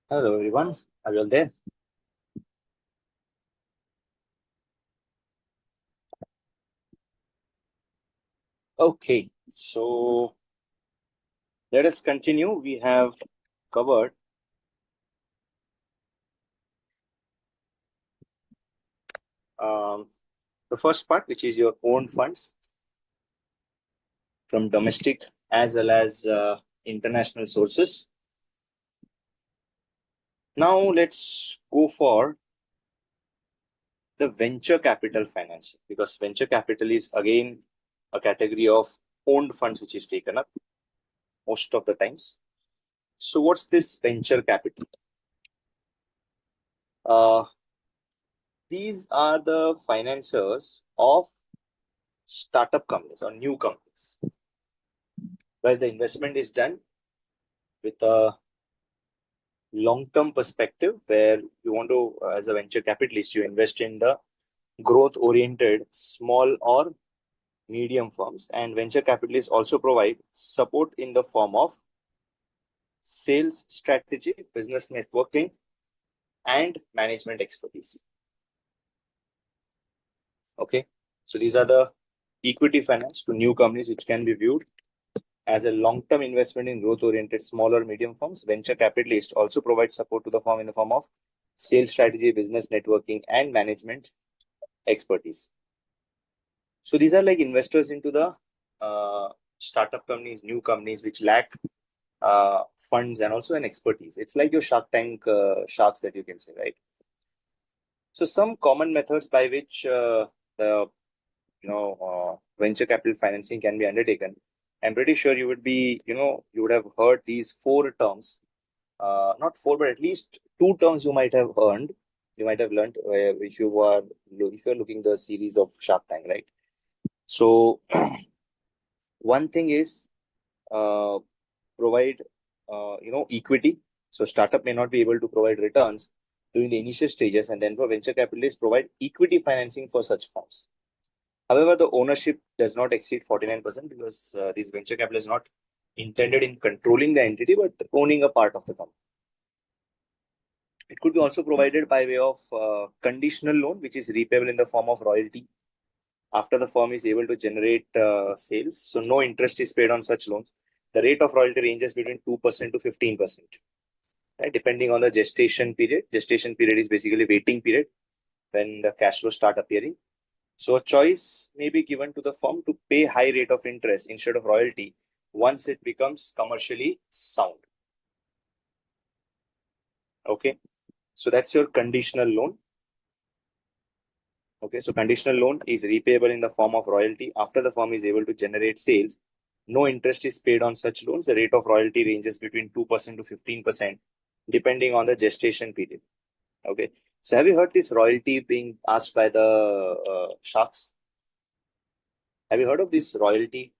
Hello, everyone. Are you all there? Okay, so let us continue. We have covered um, the first part, which is your own funds from domestic as well as international sources. Now, let's go for the venture capital finance because venture capital is again a category of owned funds which is taken up most of the times. So, what's this venture capital? Uh, these are the financiers of startup companies or new companies where the investment is done with a long-term perspective where you want to, as a venture capitalist, you invest in the growth-oriented small or medium firms. And venture capitalists also provide support in the form of sales strategy, business networking, and management expertise. Okay. So these are the equity finance to new companies, which can be viewed as a long-term investment in growth-oriented small or medium firms. Venture capitalists also provide support to the firm in the form of sales strategy, business networking, and management expertise. So these are like investors into the startup companies, new companies which lack funds and also an expertise. It's like your Shark Tank sharks that you can say, right? So some common methods by which the venture capital financing can be undertaken. I'm pretty sure you would be, you would have heard these four terms, not four, but at least two terms you might have earned, you might have learned if you're looking the series of Shark Tank, right? So one thing is uh, provide, equity. So startup may not be able to provide returns during the initial stages, and then for venture capitalists provide equity financing for such firms. However, the ownership does not exceed 49% because this venture capital is not intended in controlling the entity but owning a part of the company. It could be also provided by way of conditional loan, which is repayable in the form of royalty after the firm is able to generate sales. So, no interest is paid on such loans. The rate of royalty ranges between 2% to 15%, right, depending on the gestation period. Gestation period is basically waiting period when the cash flows start appearing. So a choice may be given to the firm to pay high rate of interest instead of royalty once it becomes commercially sound. Okay. So that's your conditional loan. Okay. So conditional loan is repayable in the form of royalty after the firm is able to generate sales. No interest is paid on such loans. The rate of royalty ranges between 2% to 15%, depending on the gestation period. Okay. So have you heard this royalty being asked by the sharks? Have you heard of this royalty?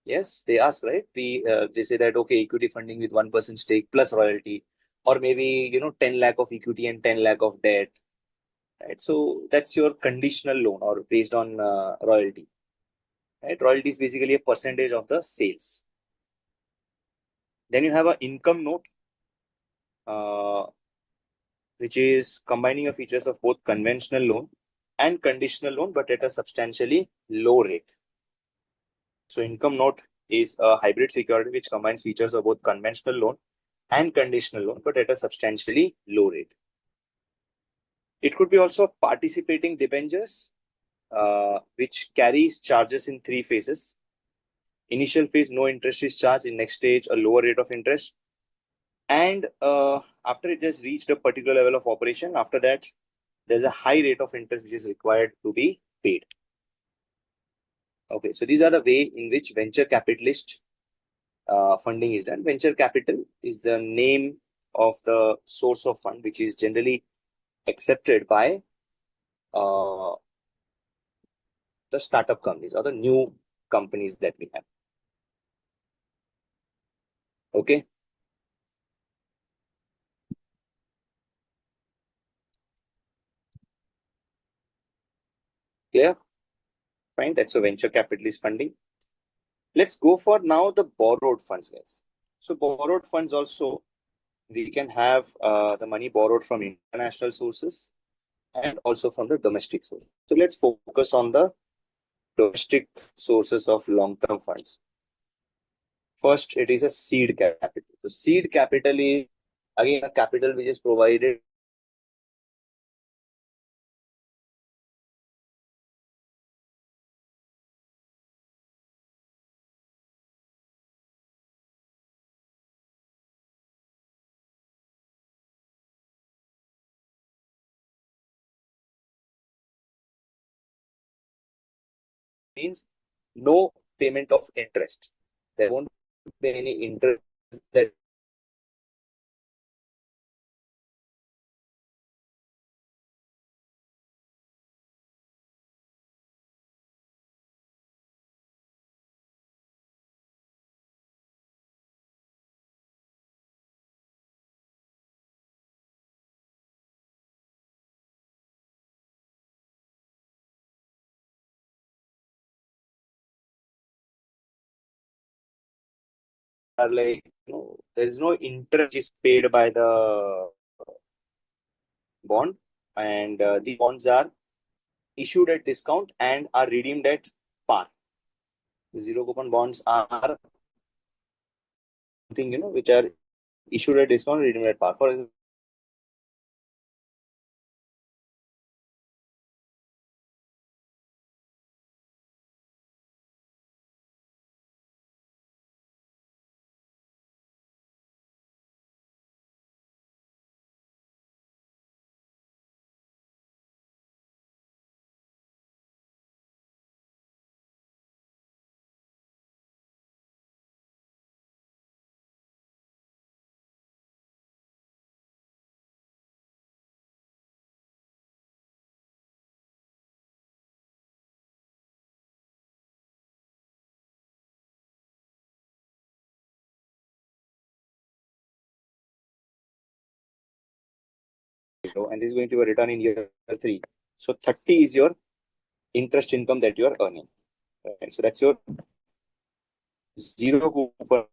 Yes, they ask, right? They say that okay, equity funding with 1% stake plus royalty, or maybe 10 lakh of equity and 10 lakh of debt, right? So that's your conditional loan or based on royalty, right? Royalty is basically a percentage of the sales. Then you have an income note, uh, which is combining the features of both conventional loan and conditional loan, but at a substantially low rate. So income note is a hybrid security which combines features of both conventional loan and conditional loan, but at a substantially low rate. It could be also participating debentures, which carries charges in three phases. Initial phase, no interest is charged. In next stage, a lower rate of interest. And after it has reached a particular level of operation, after that, there's a high rate of interest which is required to be paid. Okay, so these are the way in which venture capitalist funding is done. Venture capital is the name of the source of fund, which is generally accepted by uh, the startup companies or the new companies that we have. Okay. Clear? Fine. That's a venture capitalist funding. Let's go for now the borrowed funds, guys. So borrowed funds also we can have the money borrowed from international sources and also from the domestic source. So let's focus on the domestic sources of long-term funds. First, it is a seed capital. So seed capital is again a capital which is provided means no payment of interest. There won't be any interest that are like, there is no interest is paid by the bond, and the bonds are issued at discount and are redeemed at par. The zero coupon bonds are something which are issued at discount, redeemed at par. For example, and this is going to be returned in year 3. So 30 is your interest income that you are earning. Right? So that's your zero coupon.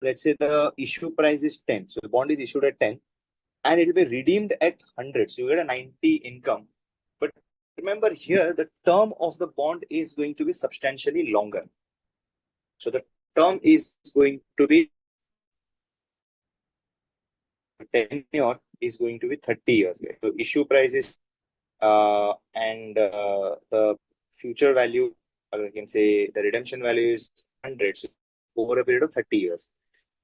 Let's say the issue price is 10. So the bond is issued at 10 and it will be redeemed at 100. So you get a 90 income. But remember here, the term of the bond is going to be substantially longer. So the term is going to be tenure is going to be 30 years. So issue price is and the future value, or I can say the redemption value is 100. So over a period of 30 years.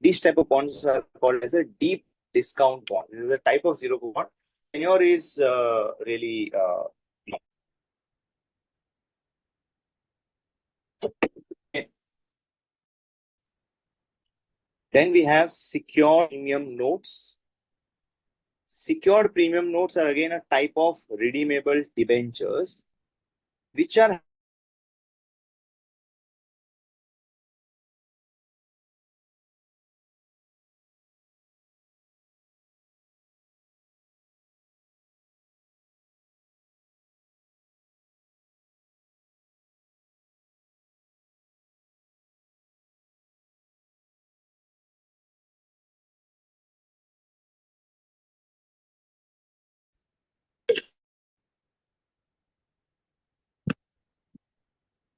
These type of bonds are called as a deep discount bond. This is a type of zero coupon. Tenure is really long. Okay. Then we have secured premium notes. Secured premium notes are again a type of redeemable debentures, which are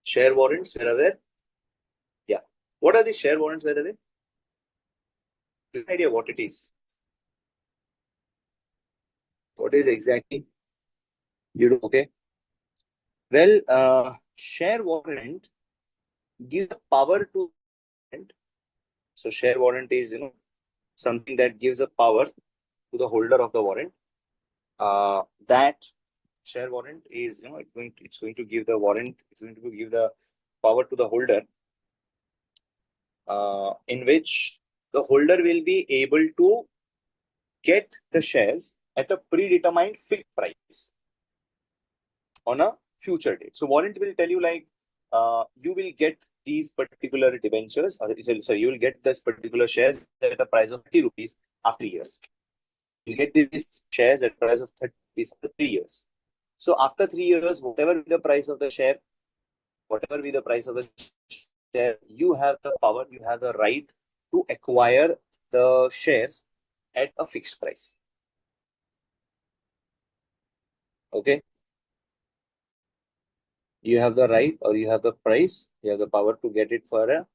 share warrants, we're aware. Yeah. What are the share warrants, by the way? Do you have an idea what it is? What is exactly? You do okay. Well, share warrant gives power to warrant. So share warrant is something that gives a power to the holder of the warrant. That share warrant is it's going to give the warrant. It's going to give the power to the holder, in which the holder will be able to get the shares at a predetermined fixed price on a future date. So warrant will tell you like you will get these particular debentures, sorry, you will get this particular shares at a price of 30 rupees after years. You get these shares at a price of 30 rupees after 3 years. So after 3 years, whatever be the price of the share, you have the power, you have the right to acquire the shares at a fixed price. Okay. You have the right, or you have the price, you have the power to get it for a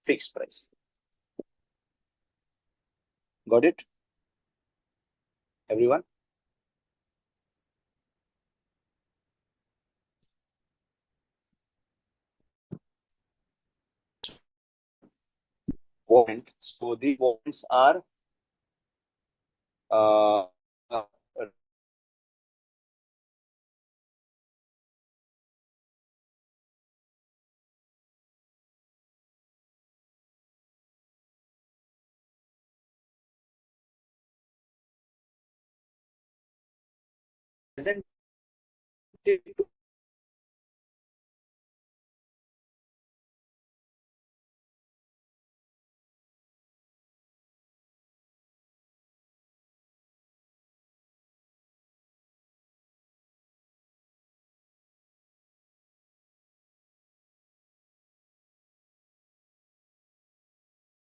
fixed price. Got it? Everyone? Warrant. So the warrants are uh, uh, presented to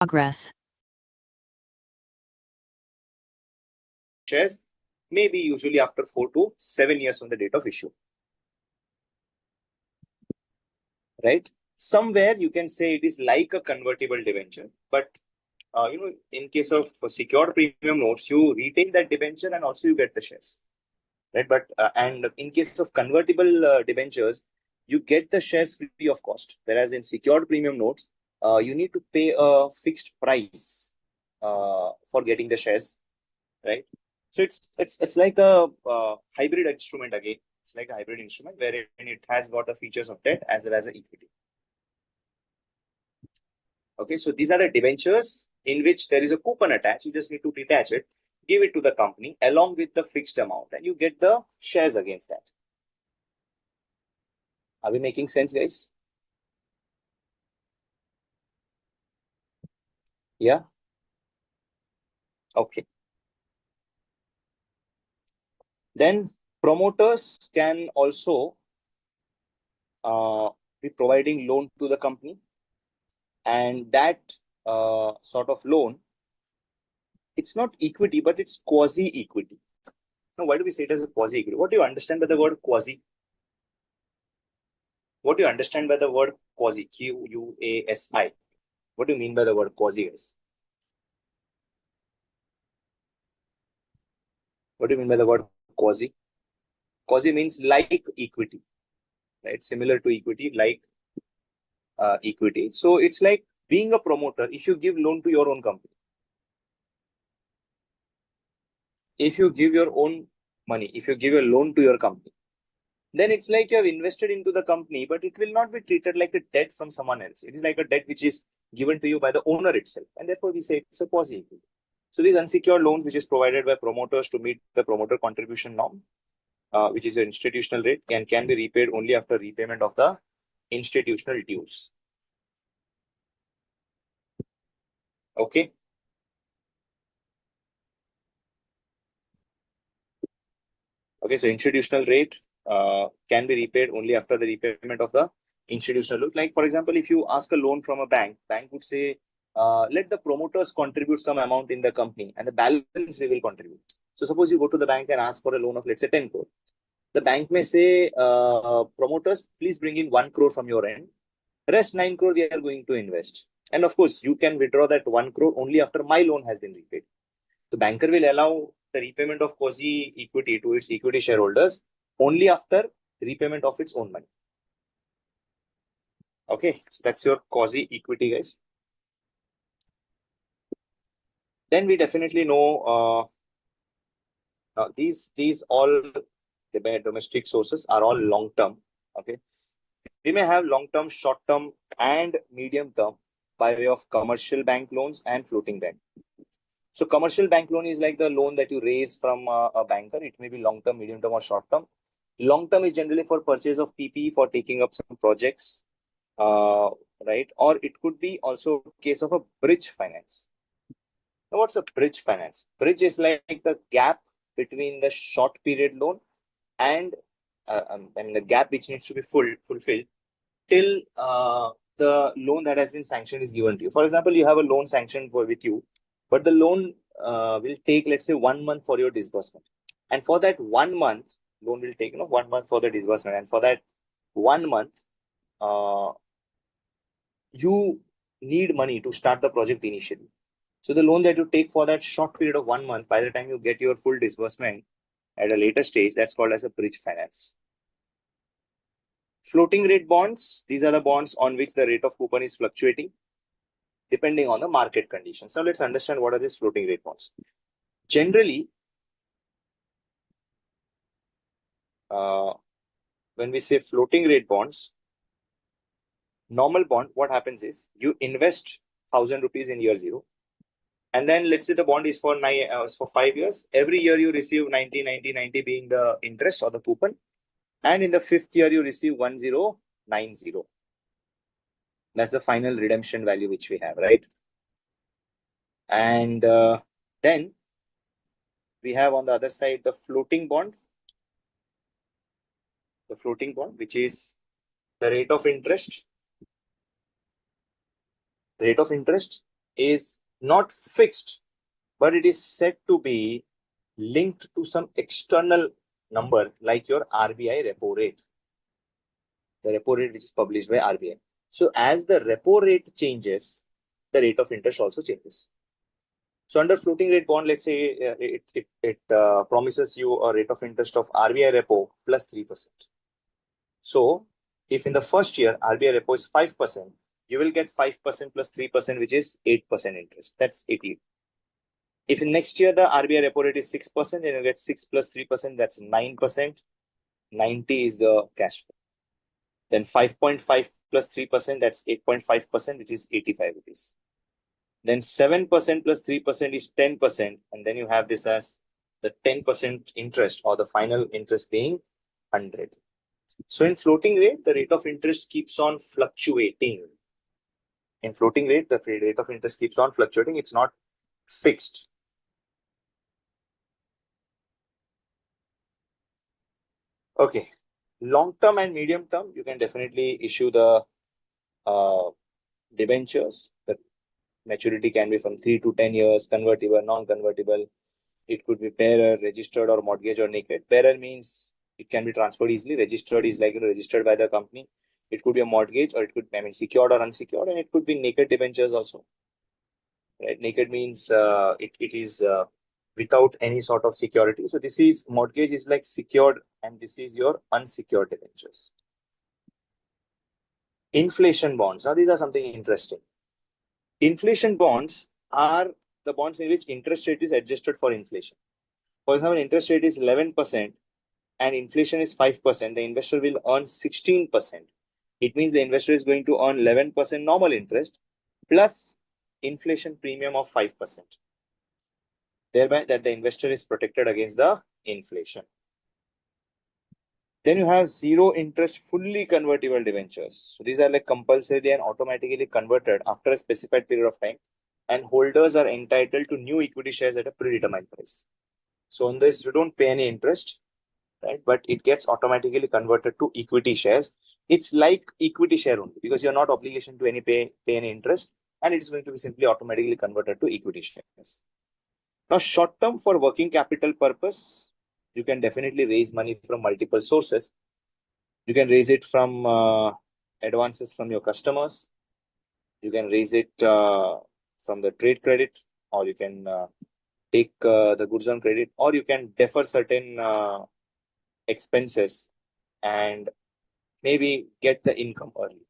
Progress. shares, maybe usually after 4 to 7 years from the date of issue. Right? Somewhere you can say it is like a convertible debenture, but in case of secured premium notes, you retain that debenture and also you get the shares. Right? But and in case of convertible debentures, you get the shares free of cost. Whereas in secured premium notes, you need to pay a fixed price for getting the shares, right? So it's like a hybrid instrument again. It's like a hybrid instrument wherein it has got the features of debt as well as the equity. Okay, so these are the debentures in which there is a coupon attached. You just need to detach it, give it to the company along with the fixed amount, and you get the shares against that. Are we making sense, guys? Yeah. Okay. Then promoters can also be providing loan to the company, and that sort of loan, it's not equity, but it's quasi-equity. Now, why do we say it as a quasi-equity? What do you understand by the word quasi? What do you understand by the word quasi? Quasi. What do you mean by the word quasi, guys? What do you mean by the word quasi? Quasi means like equity, right? Similar to equity, like equity. So it's like being a promoter. If you give loan to your own company, if you give your own money, if you give a loan to your company, then it's like you have invested into the company, but it will not be treated like a debt from someone else. It is like a debt which is given to you by the owner itself. And therefore, we say it's a quasi equity. So these unsecured loans, which is provided by promoters to meet the promoter contribution norm, which is an institutional rate, and can be repaid only after repayment of the institutional dues. Okay. Okay, so institutional rate can be repaid only after the repayment of the institutional loan. Like, for example, if you ask a loan from a bank would say, let the promoters contribute some amount in the company and the balance we will contribute. So suppose you go to the bank and ask for a loan of, let's say, 10 crore. The bank may say, promoters, please bring in 1 crore from your end. Rest 9 crore we are going to invest. And of course, you can withdraw that 1 crore only after my loan has been repaid. The banker will allow the repayment of quasi equity to its equity shareholders only after repayment of its own money. Okay, so that's your quasi equity, guys. Then we definitely know these all domestic sources are all long term. Okay, we may have long term, short term, and medium term by way of commercial bank loans and floating bank. So commercial bank loan is like the loan that you raise from a banker. It may be long term, medium term, or short term. Long term is generally for purchase of PP for taking up some projects. right? Or it could be also a case of a bridge finance. Now, what's a bridge finance? Bridge is like the gap between the short period loan and the gap which needs to be fulfilled till the loan that has been sanctioned is given to you. For example, you have a loan sanctioned with you, but the loan will take, let's say, 1 month for your disbursement. And for that 1 month, loan will take 1 month for the disbursement. And for that 1 month, uh, you need money to start the project initially. So the loan that you take for that short period of 1 month, by the time you get your full disbursement at a later stage, that's called as a bridge finance. Floating rate bonds, these are the bonds on which the rate of coupon is fluctuating depending on the market conditions. Now let's understand what are these floating rate bonds. Generally, when we say floating rate bonds, normal bond, what happens is you invest 1,000 rupees in year zero. And then let's say the bond is for 5 years. Every year you receive 90, 90, 90 being the interest or the coupon. And in the fifth year, you receive 1090. That's the final redemption value which we have, right? And then we have on the other side the floating bond. The floating bond, which is the rate of interest. Rate of interest is not fixed, but it is said to be linked to some external number like your RBI repo rate. The repo rate which is published by RBI. So as the repo rate changes, the rate of interest also changes. So under floating rate bond, let's say it promises you a rate of interest of RBI repo plus 3%. So if in the first year RBI repo is 5%, you will get 5% plus 3%, which is 8% interest. That's 80. If in next year the RBI repo rate is 6%, then you get 6 plus 3%, that's 9%. 90 is the cash flow. Then 5.5 plus 3%, that's 8.5%, which is 85 rupees. Then 7% plus 3% is 10%. And then you have this as the 10% interest or the final interest being 100. So in floating rate, the rate of interest keeps on fluctuating. In floating rate, the rate of interest keeps on fluctuating. It's not fixed. Okay. Long term and medium term, you can definitely issue the debentures. The maturity can be from 3 to 10 years, convertible, non-convertible. It could be bearer, registered, or mortgage or naked. Bearer means it can be transferred easily. Registered is like registered by the company. It could be a mortgage, or it could be, secured or unsecured, and it could be naked debentures also. Right? Naked means it is without any sort of security. So this is mortgage is like secured, and this is your unsecured debentures. Inflation bonds. Now these are something interesting. Inflation bonds are the bonds in which interest rate is adjusted for inflation. For example, interest rate is 11% and inflation is 5%. The investor will earn 16%. It means the investor is going to earn 11% normal interest plus inflation premium of 5%. Thereby that the investor is protected against the inflation. Then you have zero interest fully convertible debentures. So these are like compulsory and automatically converted after a specified period of time, and holders are entitled to new equity shares at a predetermined price. So on this, you don't pay any interest, right? But it gets automatically converted to equity shares. It's like equity share only because you're not obligation to pay any interest, and it's going to be simply automatically converted to equity shares. Now, short term for working capital purpose, you can definitely raise money from multiple sources. You can raise it from advances from your customers. You can raise it from the trade credit, or you can take the goods on credit, or you can defer certain expenses and maybe get the income early.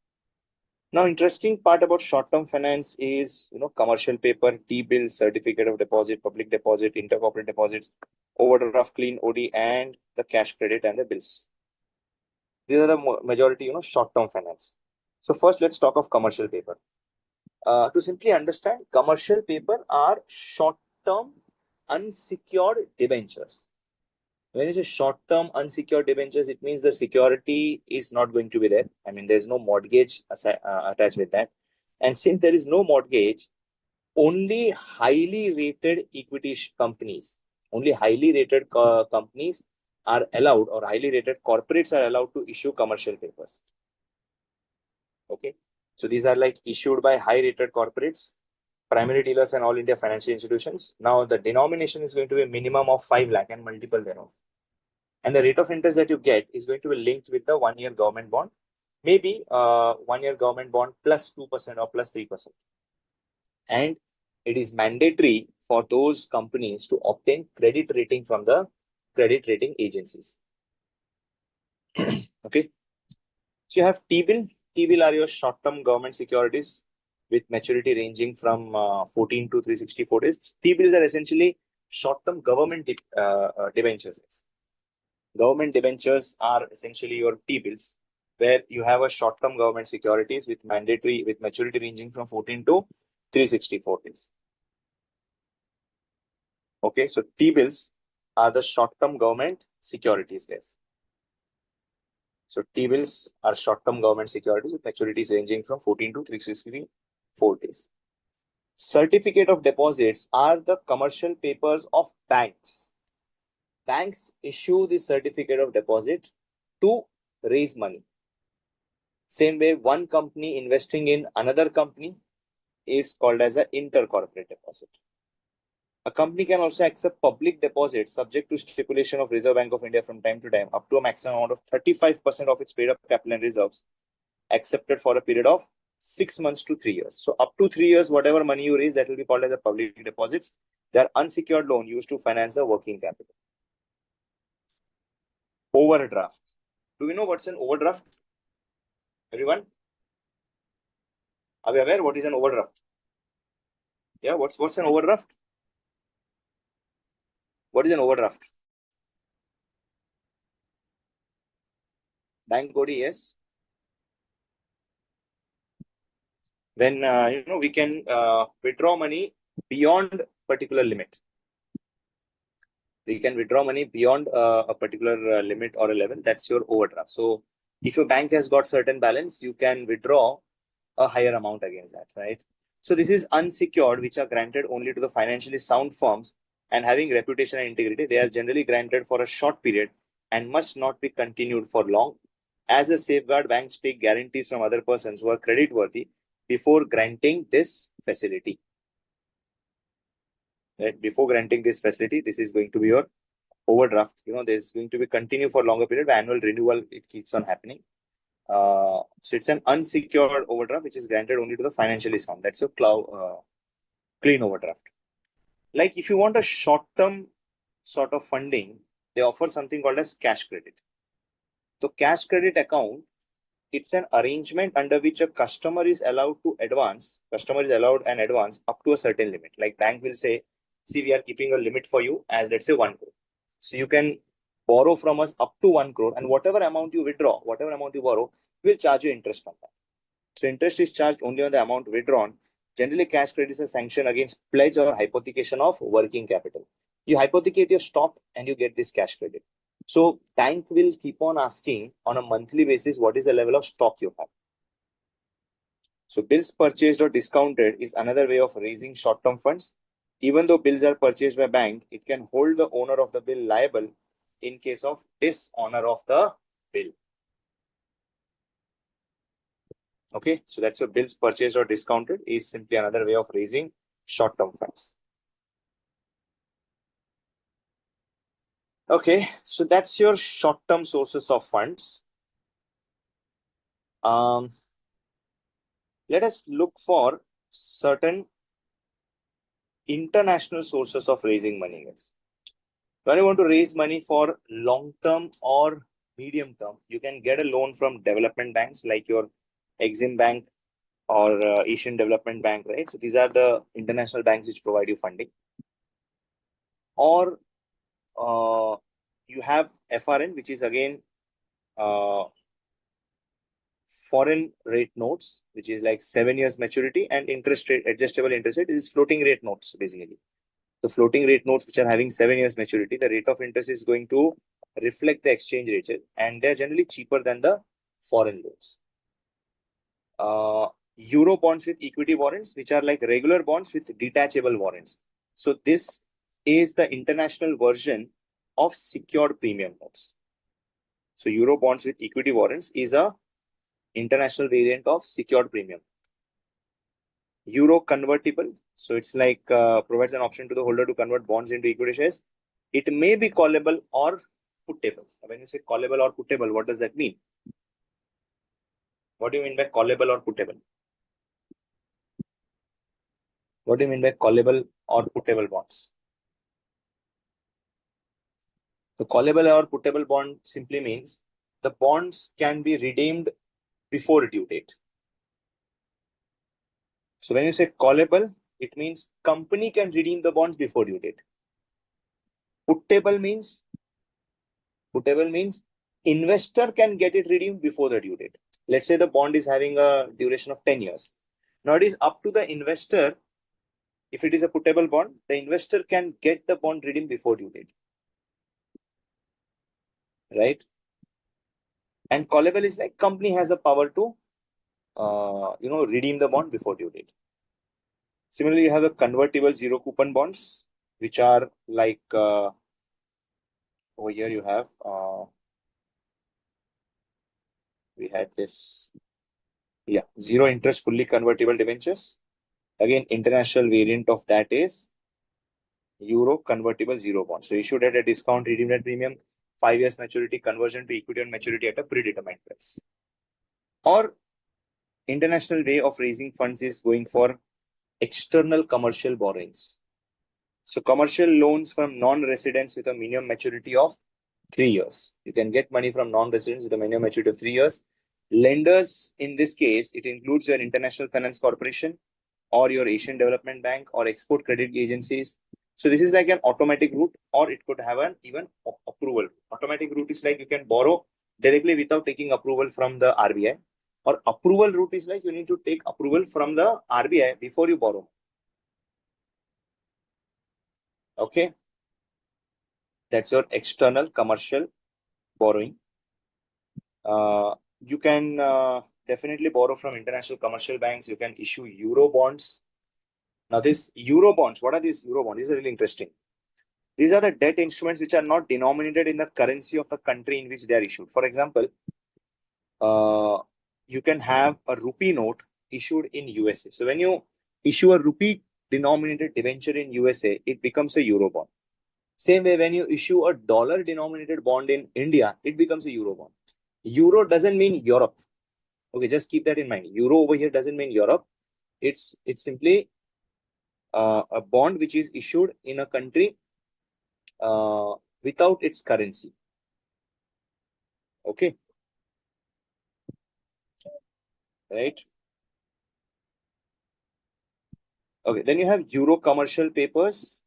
Now, interesting part about short-term finance is, commercial paper, T-bill, certificate of deposit, public deposit, intercorporate deposits, overdraft, clean OD, and the cash credit and the bills. These are the majority, short-term finance. So first, let's talk of commercial paper. To simply understand, commercial paper are short-term unsecured debentures. When you say short-term unsecured debentures, it means the security is not going to be there. I mean, there's no mortgage attached with that. And since there is no mortgage, only highly rated equity companies, only highly rated companies are allowed, or highly rated corporates are allowed to issue commercial papers. Okay. So these are like issued by high rated corporates, primary dealers, and all India financial institutions. Now the denomination is going to be a minimum of 5 lakh and multiple thereof. And the rate of interest that you get is going to be linked with the 1 year government bond, maybe 1 year government bond plus 2% or plus 3%. And it is mandatory for those companies to obtain credit rating from the credit rating agencies. Okay. So you have T-bill. T-bill are your short-term government securities with maturity ranging from 14 to 364 days. T-bills are essentially short-term government debentures. Government debentures are essentially your T-bills, where you have a short-term government securities with maturity ranging from 14 to 364 days. Okay, so T-bills are the short-term government securities, guys. So T-bills are short-term government securities with maturities ranging from 14 to 364 days. Certificate of deposits are the commercial papers of banks. Banks issue the certificate of deposit to raise money. Same way, one company investing in another company is called as an intercorporate deposit. A company can also accept public deposits subject to stipulation of Reserve Bank of India from time to time up to a maximum amount of 35% of its paid up capital and reserves accepted for a period of 6 months to 3 years. So up to 3 years, whatever money you raise, that will be called as a public deposits. They are unsecured loan used to finance the working capital. Overdraft. Do we know what's an overdraft? Everyone? Are we aware what is an overdraft? Yeah, what's an overdraft? What is an overdraft? Bank Cody, yes. When we can withdraw money beyond particular limit. We can withdraw money beyond a particular limit or a level. That's your overdraft. So if your bank has got certain balance, you can withdraw a higher amount against that, right? So this is unsecured, which are granted only to the financially sound firms and having reputation and integrity. They are generally granted for a short period and must not be continued for long. As a safeguard, banks take guarantees from other persons who are creditworthy before granting this facility. Right? Before granting this facility, this is going to be your overdraft. There's going to be continue for longer period. Annual renewal, it keeps on happening. So it's an unsecured overdraft, which is granted only to the financially sound. That's your clean overdraft. Like if you want a short-term sort of funding, they offer something called as cash credit. So cash credit account, it's an arrangement under which a customer is allowed an advance up to a certain limit. Like bank will say, see, we are keeping a limit for you as let's say 1 crore. So you can borrow from us up to 1 crore, and whatever amount you withdraw, whatever amount you borrow, we'll charge you interest on that. So interest is charged only on the amount withdrawn. Generally, cash credit is a sanction against pledge or hypothecation of working capital. You hypothecate your stock and you get this cash credit. So bank will keep on asking on a monthly basis, what is the level of stock you have? So bills purchased or discounted is another way of raising short-term funds. Even though bills are purchased by bank, it can hold the owner of the bill liable in case of dishonor of the bill. Okay, so that's your bills purchased or discounted is simply another way of raising short-term funds. Okay, so that's your short-term sources of funds. Let us look for certain international sources of raising money, guys. When you want to raise money for long-term or medium term, you can get a loan from development banks like your Exim Bank or Asian Development Bank, right? So these are the international banks which provide you funding. Or you have FRN, which is again foreign rate notes, which is like 7 years maturity, and interest rate, adjustable interest rate is floating rate notes basically. the floating rate notes which are having 7 years maturity, the rate of interest is going to reflect the exchange rate, and they're generally cheaper than the foreign loans. Euro bonds with equity warrants, which are like regular bonds with detachable warrants. So this is the international version of secured premium notes. So Euro bonds with equity warrants is a international variant of secured premium. Euro convertible. So it's like provides an option to the holder to convert bonds into equity shares. It may be callable or puttable. When you say callable or puttable, what does that mean? What do you mean by callable or puttable? What do you mean by callable or puttable bonds? The callable or puttable bond simply means the bonds can be redeemed before due date. So when you say callable, it means company can redeem the bonds before due date. Puttable means investor can get it redeemed before the due date. Let's say the bond is having a duration of 10 years. Now it is up to the investor. If it is a puttable bond, the investor can get the bond redeemed before due date. Right? And callable is like company has the power to redeem the bond before due date. Similarly, you have the convertible zero coupon bonds, which are like over here you have we had this zero interest fully convertible debentures. Again, international variant of that is Euro convertible zero bond. So issued at a discount, redeemed at premium, 5 years maturity, conversion to equity on maturity at a predetermined price. Or international way of raising funds is going for external commercial borrowings. So commercial loans from non-residents with a minimum maturity of 3 years. You can get money from non-residents with a minimum maturity of 3 years. Lenders, in this case, it includes your International Finance Corporation or your Asian Development Bank or export credit agencies. So this is like an automatic route, or it could have an even approval. Automatic route is like you can borrow directly without taking approval from the RBI. Or approval route is like you need to take approval from the RBI before you borrow. Okay. That's your external commercial borrowing. You can definitely borrow from international commercial banks. You can issue Euro bonds. Now, this Euro bonds, what are these Euro bonds? These are really interesting. These are the debt instruments which are not denominated in the currency of the country in which they are issued. For example, you can have a rupee note issued in USA. So when you issue a rupee denominated debenture in USA, it becomes a Euro bond. Same way, when you issue a dollar denominated bond in India, it becomes a Euro bond. Euro doesn't mean Europe. Okay, just keep that in mind. Euro over here doesn't mean Europe. It's simply a bond which is issued in a country without its currency. Okay. Right. Okay. Then you have Euro commercial papers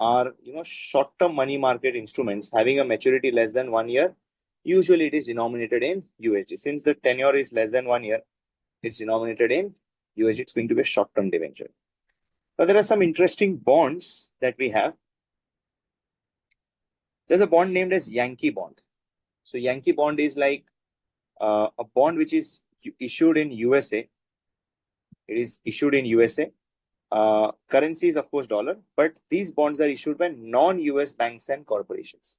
are short-term money market instruments having a maturity less than 1 year. Usually it is denominated in USD. Since the tenure is less than 1 year, it's denominated in USD. It's going to be a short-term debenture. Now there are some interesting bonds that we have. There's a bond named as Yankee bond. So Yankee bond is like a bond which is issued in USA. It is issued in USA. Currency is of course dollar, but these bonds are issued by non-US banks and corporations.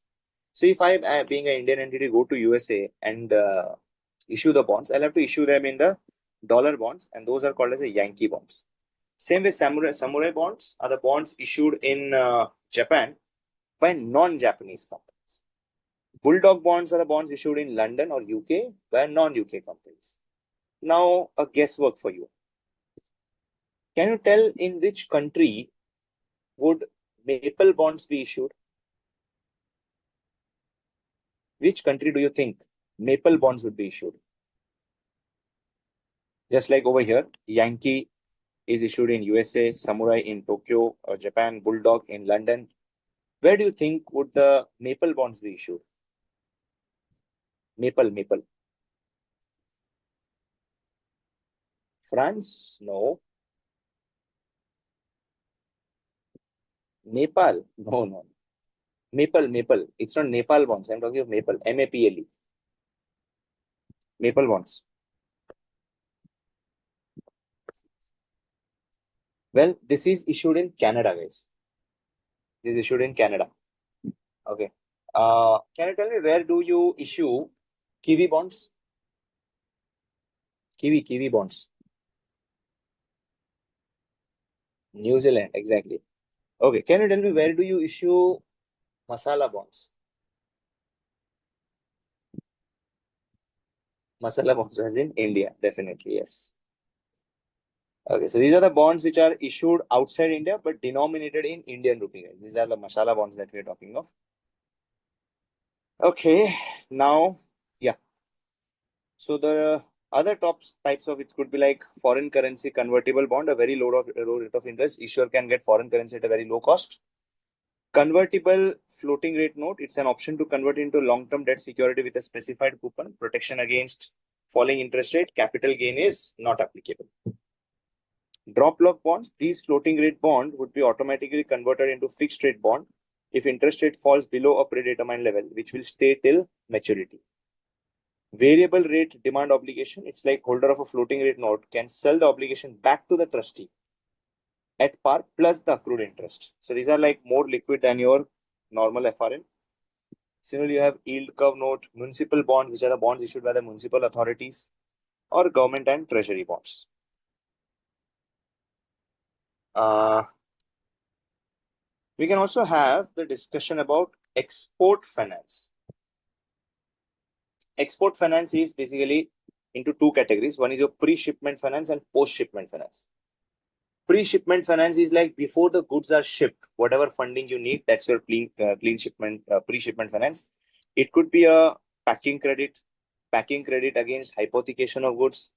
So if I, being an Indian entity, go to USA and issue the bonds, I'll have to issue them in the dollar bonds, and those are called as the Yankee bonds. Same with samurai bonds are the bonds issued in Japan by non-Japanese companies. Bulldog bonds are the bonds issued in London or UK by non-UK companies. Now, a guesswork for you. Can you tell in which country would maple bonds be issued? Which country do you think maple bonds would be issued? Just like over here, Yankee is issued in USA, Samurai in Tokyo, Japan, Bulldog in London. Where do you think would the maple bonds be issued? Maple. France? No. Nepal? No, no. Maple, Maple. It's not Nepal bonds. I'm talking of Maple. MAPLE. Maple bonds. Well, this is issued in Canada, guys. This is issued in Canada. Okay. Can you tell me where do you issue Kiwi bonds? Kiwi bonds. New Zealand, exactly. Okay. Can you tell me where do you issue masala bonds? Masala bonds as in India, definitely, yes. Okay, so these are the bonds which are issued outside India but denominated in Indian rupee, guys. These are the masala bonds that we are talking of. Okay, now, yeah. So the other types of it could be like foreign currency convertible bond, a very low rate of interest. Issuer can get foreign currency at a very low cost. Convertible floating rate note, it's an option to convert into long-term debt security with a specified coupon. Protection against falling interest rate. Capital gain is not applicable. Drop block bonds, these floating rate bond would be automatically converted into fixed rate bond if interest rate falls below a predetermined level, which will stay till maturity. Variable rate demand obligation, it's like holder of a floating rate note can sell the obligation back to the trustee at par plus the accrued interest. So these are like more liquid than your normal FRN. Similarly, you have yield curve note, municipal bonds, which are the bonds issued by the municipal authorities, or government and treasury bonds. We can also have the discussion about export finance. Export finance is basically into two categories. One is your pre-shipment finance and post-shipment finance. Pre-shipment finance is like before the goods are shipped, whatever funding you need, that's your clean shipment, pre-shipment finance. It could be a packing credit against hypothecation of goods,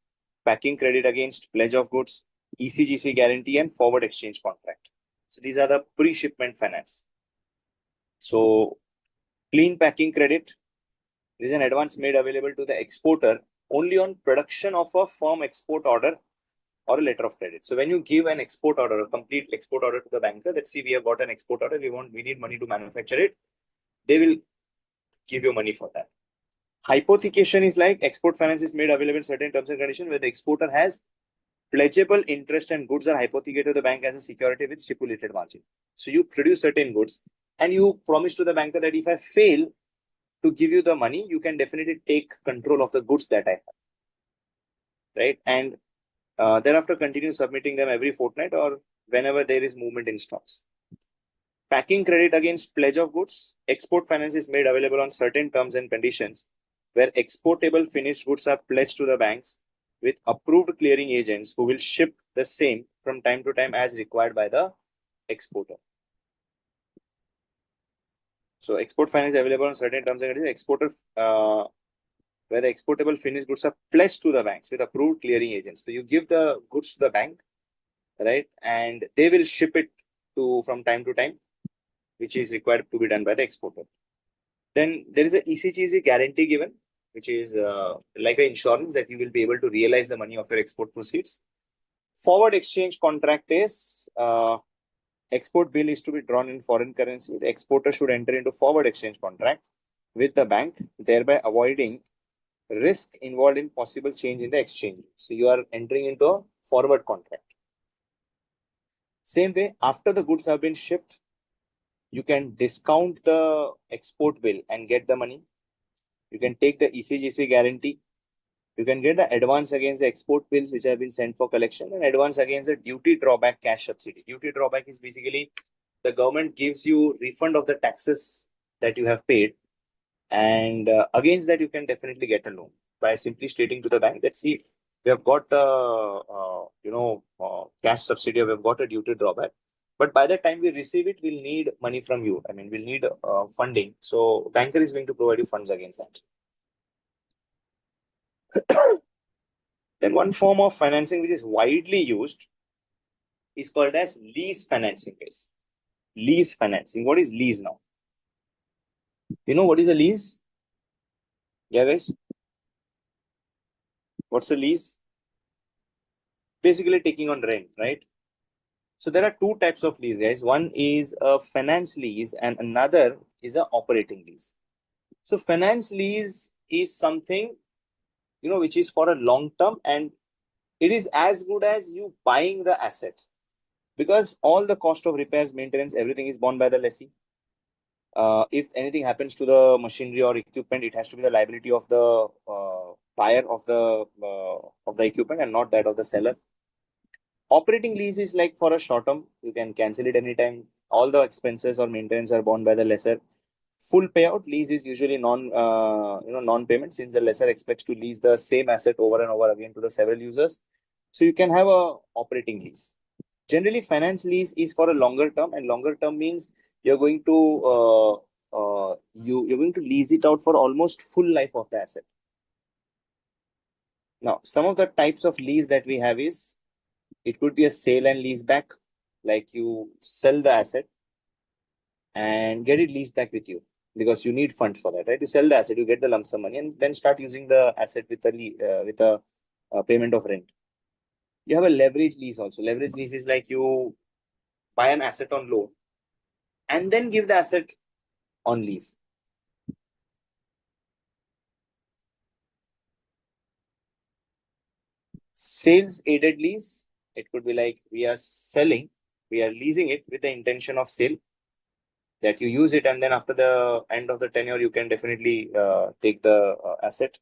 packing credit against pledge of goods, ECGC guarantee, and forward exchange contract. So these are the pre-shipment finance. So clean packing credit, this is an advance made available to the exporter only on production of a firm export order or a letter of credit. So when you give an export order, a complete export order to the banker, let's see, we have got an export order, we need money to manufacture it, they will give you money for that. Hypothecation is like export finance is made available in certain terms and conditions where the exporter has pledgeable interest and goods are hypothecated to the bank as a security with stipulated margin. So you produce certain goods and you promise to the banker that if I fail to give you the money, you can definitely take control of the goods that I have. Right? And thereafter continue submitting them every fortnight or whenever there is movement in stocks. Packing credit against pledge of goods. Export finance is made available on certain terms and conditions where exportable finished goods are pledged to the banks with approved clearing agents who will ship the same from time to time as required by the exporter. So export finance is available on certain terms and conditions. Exporter where the exportable finished goods are pledged to the banks with approved clearing agents. So you give the goods to the bank, right, and they will ship it to from time to time, which is required to be done by the exporter. Then there is a ECGC guarantee given, which is like an insurance that you will be able to realize the money of your export proceeds. Forward exchange contract is export bill is to be drawn in foreign currency. The exporter should enter into forward exchange contract with the bank, thereby avoiding risk involved in possible change in the exchange. So you are entering into a forward contract. Same way, after the goods have been shipped, you can discount the export bill and get the money. You can take the ECGC guarantee. You can get the advance against the export bills which have been sent for collection and advance against the duty drawback cash subsidy. Duty drawback is basically the government gives you refund of the taxes that you have paid, and against that you can definitely get a loan by simply stating to the bank that see, we have got cash subsidy, we have got a duty drawback, but by the time we receive it, we'll need money from you. I mean, we'll need funding. So banker is going to provide you funds against that. Then one form of financing which is widely used is called as lease financing case. Lease financing. What is lease now? You know what is a lease? Yeah, guys. What's a lease? Basically taking on rent, right? So there are two types of lease, guys. One is a finance lease and another is a operating lease. So finance lease is something, which is for a long term, and it is as good as you buying the asset because all the cost of repairs, maintenance, everything is borne by the lessee. If anything happens to the machinery or equipment, it has to be the liability of the buyer of the equipment and not that of the seller. Operating lease is like for a short term, you can cancel it anytime. All the expenses or maintenance are borne by the lessor. Full payout lease is usually non-payment, since the lessor expects to lease the same asset over and over again to the several users. So you can have a operating lease. Generally, finance lease is for a longer term, and longer term means you're going to you're going to lease it out for almost full life of the asset. Now, some of the types of lease that we have is, it could be a sale and lease back, like you sell the asset and get it leased back with you because you need funds for that, right? You sell the asset, you get the lump sum money, and then start using the asset with a payment of rent. You have a leverage lease also. Leverage lease is like you buy an asset on loan and then give the asset on lease. Sales aided lease, it could be like we are leasing it with the intention of sale, that you use it and then after the end of the tenure, you can definitely take the asset.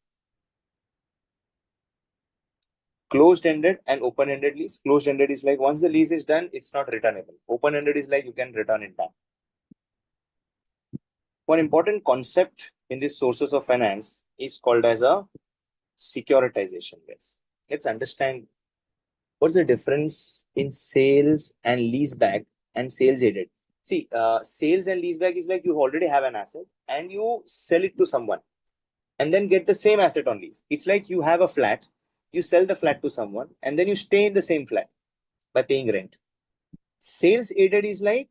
Closed-ended and open-ended lease. Closed-ended is like once the lease is done, it's not returnable. Open-ended is like you can return it back. One important concept in these sources of finance is called as a securitization. Yes. Let's understand what's the difference in sales and leaseback and sales aided. See, sales and leaseback is like you already have an asset and you sell it to someone and then get the same asset on lease. It's like you have a flat, you sell the flat to someone, and then you stay in the same flat by paying rent. Sales aided is like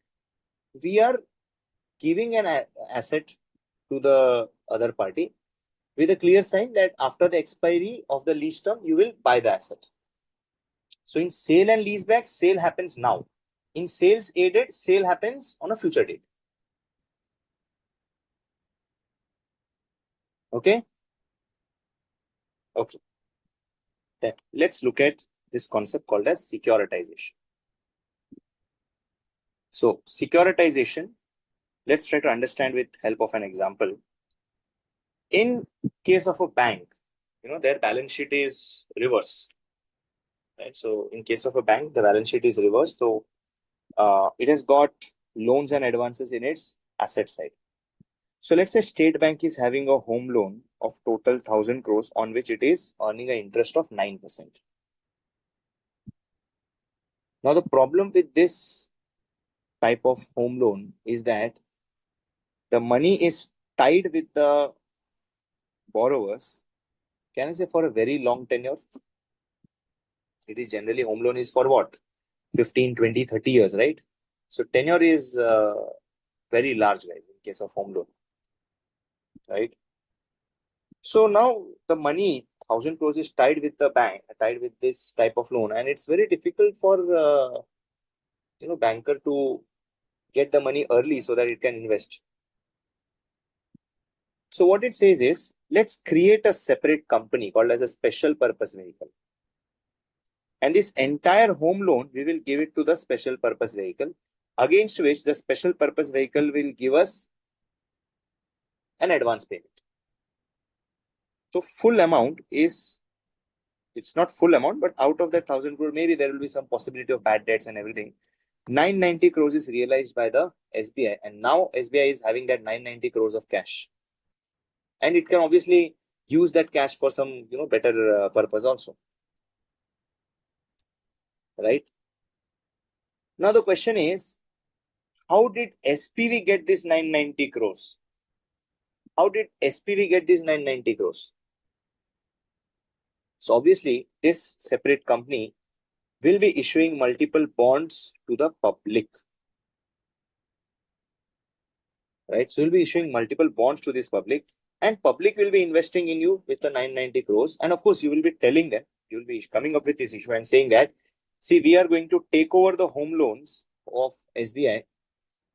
we are giving an asset to the other party with a clear sign that after the expiry of the lease term, you will buy the asset. So in sale and leaseback, sale happens now. In sales aided, sale happens on a future date. Okay? Okay. Then let's look at this concept called as securitization. So securitization, let's try to understand with help of an example. In case of a bank, their balance sheet is reverse. Right? So in case of a bank, the balance sheet is reversed. So it has got loans and advances in its asset side. So let's say State Bank is having a home loan of total 1,000 crores on which it is earning an interest of 9%. Now the problem with this type of home loan is that the money is tied with the borrowers. Can I say for a very long tenure? It is generally home loan is for what? 15, 20, 30 years, right? So tenure is very large, guys, in case of home loan, right? So now the money, 1,000 crores is tied with the bank, tied with this type of loan, and it's very difficult for banker to get the money early so that it can invest. So what it says is, let's create a separate company called as a special purpose vehicle. And this entire home loan, we will give it to the special purpose vehicle, against which the special purpose vehicle will give us an advance payment. So full amount is, it's not full amount, but out of that 1,000 crore, maybe there will be some possibility of bad debts and everything. 990 crores is realized by the SBI, and now SBI is having that 990 crores of cash. And it can obviously use that cash for some, better purpose also. Right? Now the question is, how did SPV get this 990 crores? How did SPV get this 990 crores? So obviously, this separate company will be issuing multiple bonds to the public. Right? So we'll be issuing multiple bonds to this public, and public will be investing in you with the 990 crores. And of course, you will be telling them, you will be coming up with this issue and saying that, See, we are going to take over the home loans of SBI,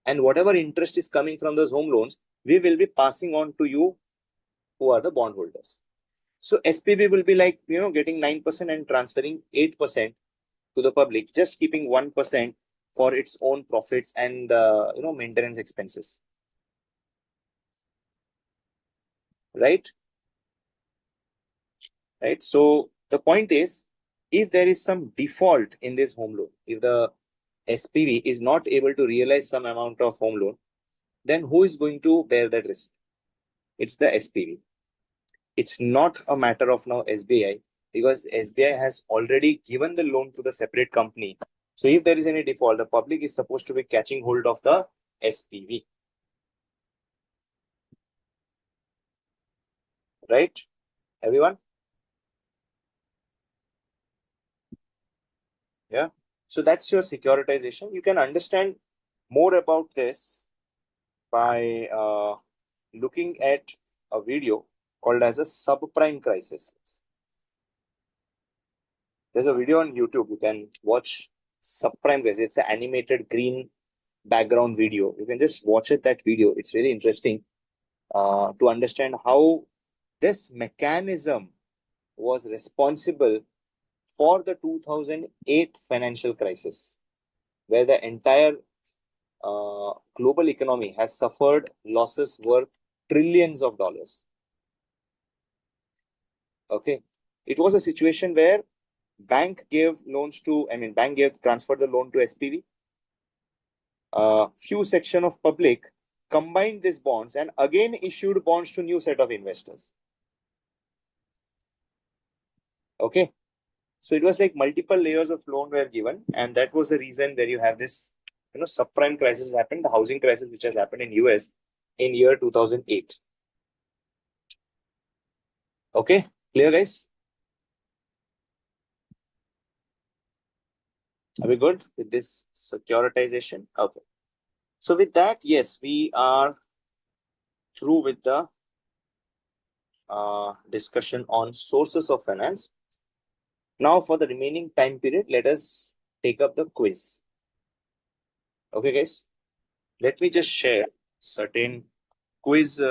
and whatever interest is coming from those home loans, we will be passing on to you who are the bondholders. So SPV will be like, getting 9% and transferring 8% to the public, just keeping 1% for its own profits and, maintenance expenses. Right? Right. So the point is, if there is some default in this home loan, if the SPV is not able to realize some amount of home loan, then who is going to bear that risk? It's the SPV. It's not a matter of now SBI, because SBI has already given the loan to the separate company. So if there is any default, the public is supposed to be catching hold of the SPV. Right? Everyone? Yeah. So that's your securitization. You can understand more about this by looking at a video called as a subprime crisis. There's a video on YouTube. You can watch subprime crisis. It's an animated green background video. You can just watch that video. It's really interesting to understand how this mechanism was responsible for the 2008 financial crisis, where the entire global economy has suffered losses worth trillions of dollars. Okay. It was a situation where bank transferred the loan to SPV. Few section of public combined these bonds and again issued bonds to new set of investors. Okay. So it was like multiple layers of loan were given, and that was the reason where you have this, subprime crisis happened, the housing crisis which has happened in US in year 2008. Okay, clear guys? Are we good with this securitization? Okay. So with that, yes, we are through with the discussion on sources of finance. Now for the remaining time period, let us take up the quiz. Okay, guys, let me just share certain quiz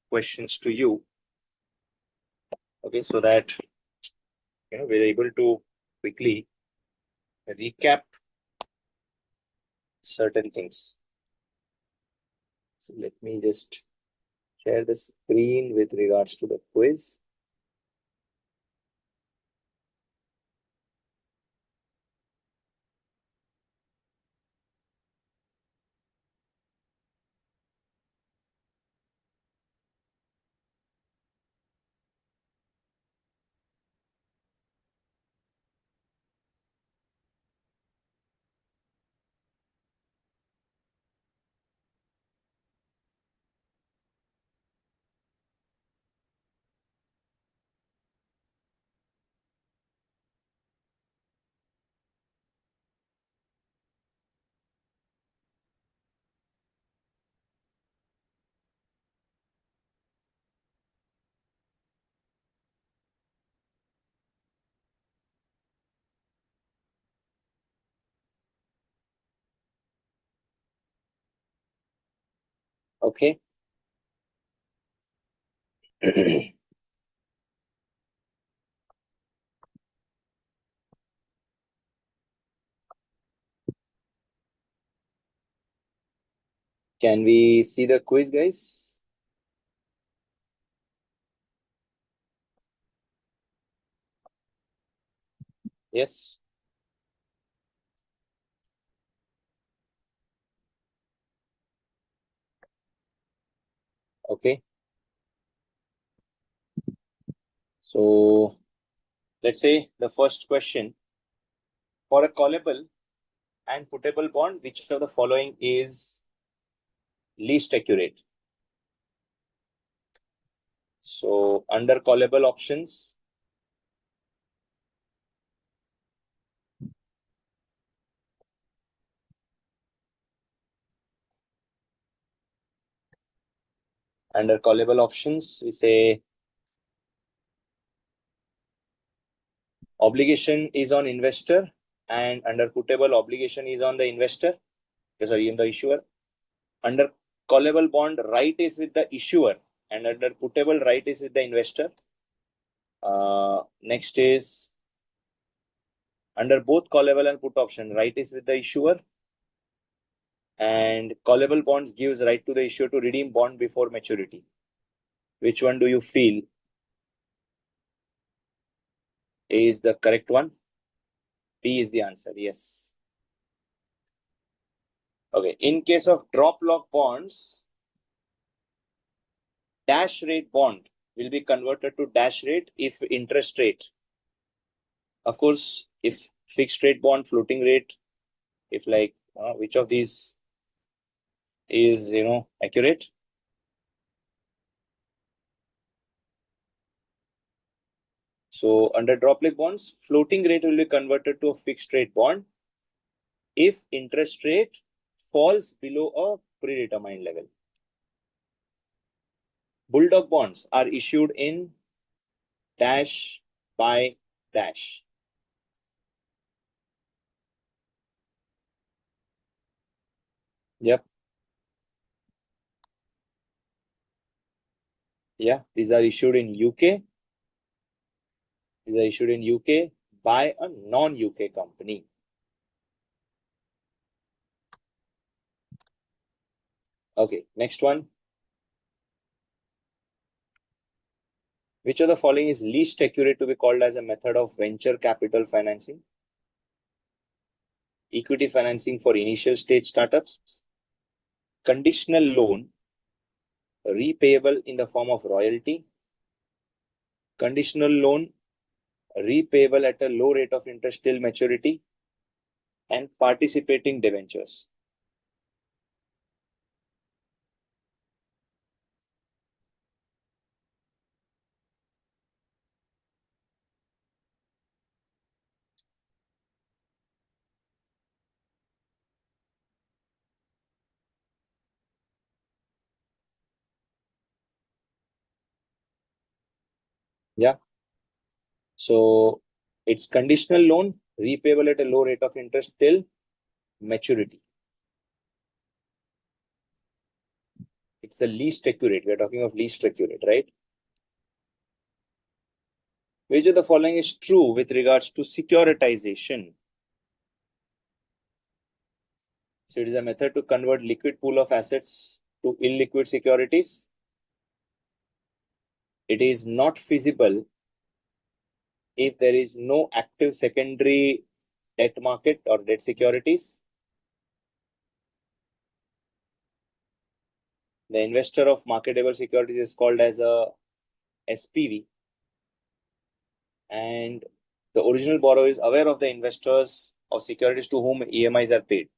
questions to you. Okay, so that we're able to quickly recap certain things. So let me just share the screen with regards to the quiz. Okay. Can we see the quiz, guys? Yes. Okay. So let's say the first question, for a callable and puttable bond, which of the following is least accurate? So under callable options, we say obligation is on investor, and under puttable obligation is on the investor, sorry, in the issuer. Under callable bond, right is with the issuer, and under puttable, right is with the investor. Next is under both callable and put option, right is with the issuer, and callable bonds gives right to the issuer to redeem bond before maturity. Which one do you feel is the correct one? B is the answer. Yes. Okay. In case of drop lock bonds, dash rate bond will be converted to dash rate if interest rate. Of course, if fixed rate bond, floating rate, if like which of these is accurate? So under droplet bonds, floating rate will be converted to a fixed rate bond if interest rate falls below a predetermined level. Bulldog bonds are issued in dash by dash. Yep. Yeah, these are issued in UK. These are issued in UK by a non-UK company. Okay, next one. Which of the following is least accurate to be called as a method of venture capital financing? Equity financing for initial stage startups, conditional loan, repayable in the form of royalty, conditional loan, repayable at a low rate of interest till maturity, and participating debentures. Yeah. So it's conditional loan, repayable at a low rate of interest till maturity. It's the least accurate. We're talking of least accurate, right? Which of the following is true with regards to securitization? So it is a method to convert liquid pool of assets to illiquid securities. It is not feasible if there is no active secondary debt market or debt securities. The investor of marketable securities is called as a SPV, and the original borrower is aware of the investors of securities to whom EMIs are paid.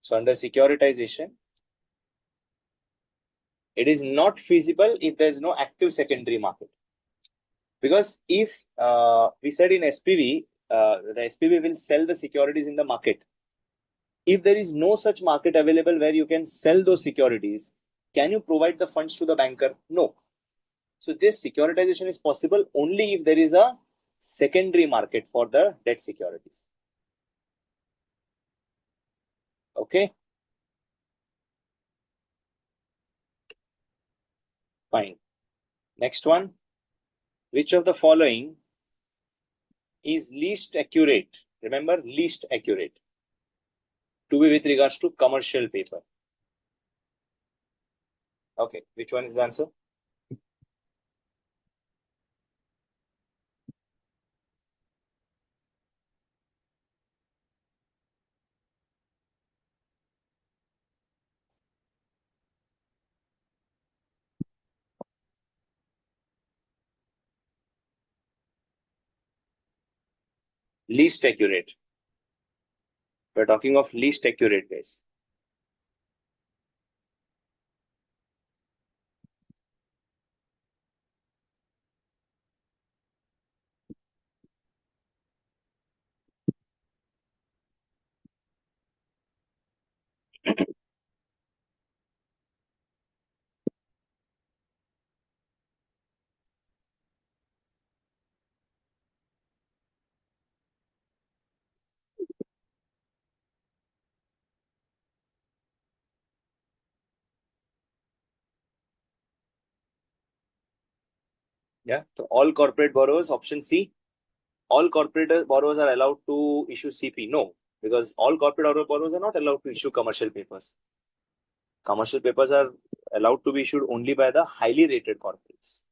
So under securitization, it is not feasible if there is no active secondary market. Because if we said in SPV, the SPV will sell the securities in the market. If there is no such market available where you can sell those securities, can you provide the funds to the banker? No. So this securitization is possible only if there is a secondary market for the debt securities. Okay. Fine. Next one. Which of the following is least accurate? Remember, least accurate to be with regards to commercial paper. Okay. Which one is the answer? Least accurate. We're talking of least accurate, guys. Yeah. So all corporate borrowers, option C. All corporate borrowers are allowed to issue CP. No, because all corporate borrowers are not allowed to issue commercial papers. Commercial papers are allowed to be issued only by the highly rated corporates.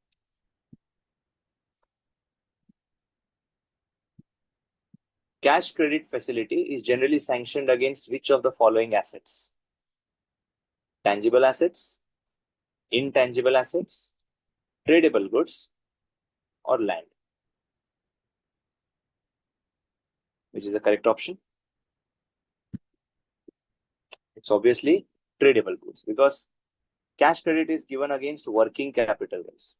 Cash credit facility is generally sanctioned against which of the following assets? Tangible assets, intangible assets, tradable goods, or land? Which is the correct option? It's obviously tradable goods because cash credit is given against working capital guys.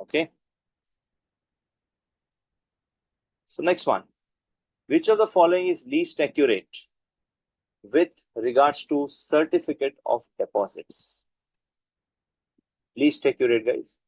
Okay. So next one. Which of the following is least accurate with regards to certificate of deposits? Least accurate, guys.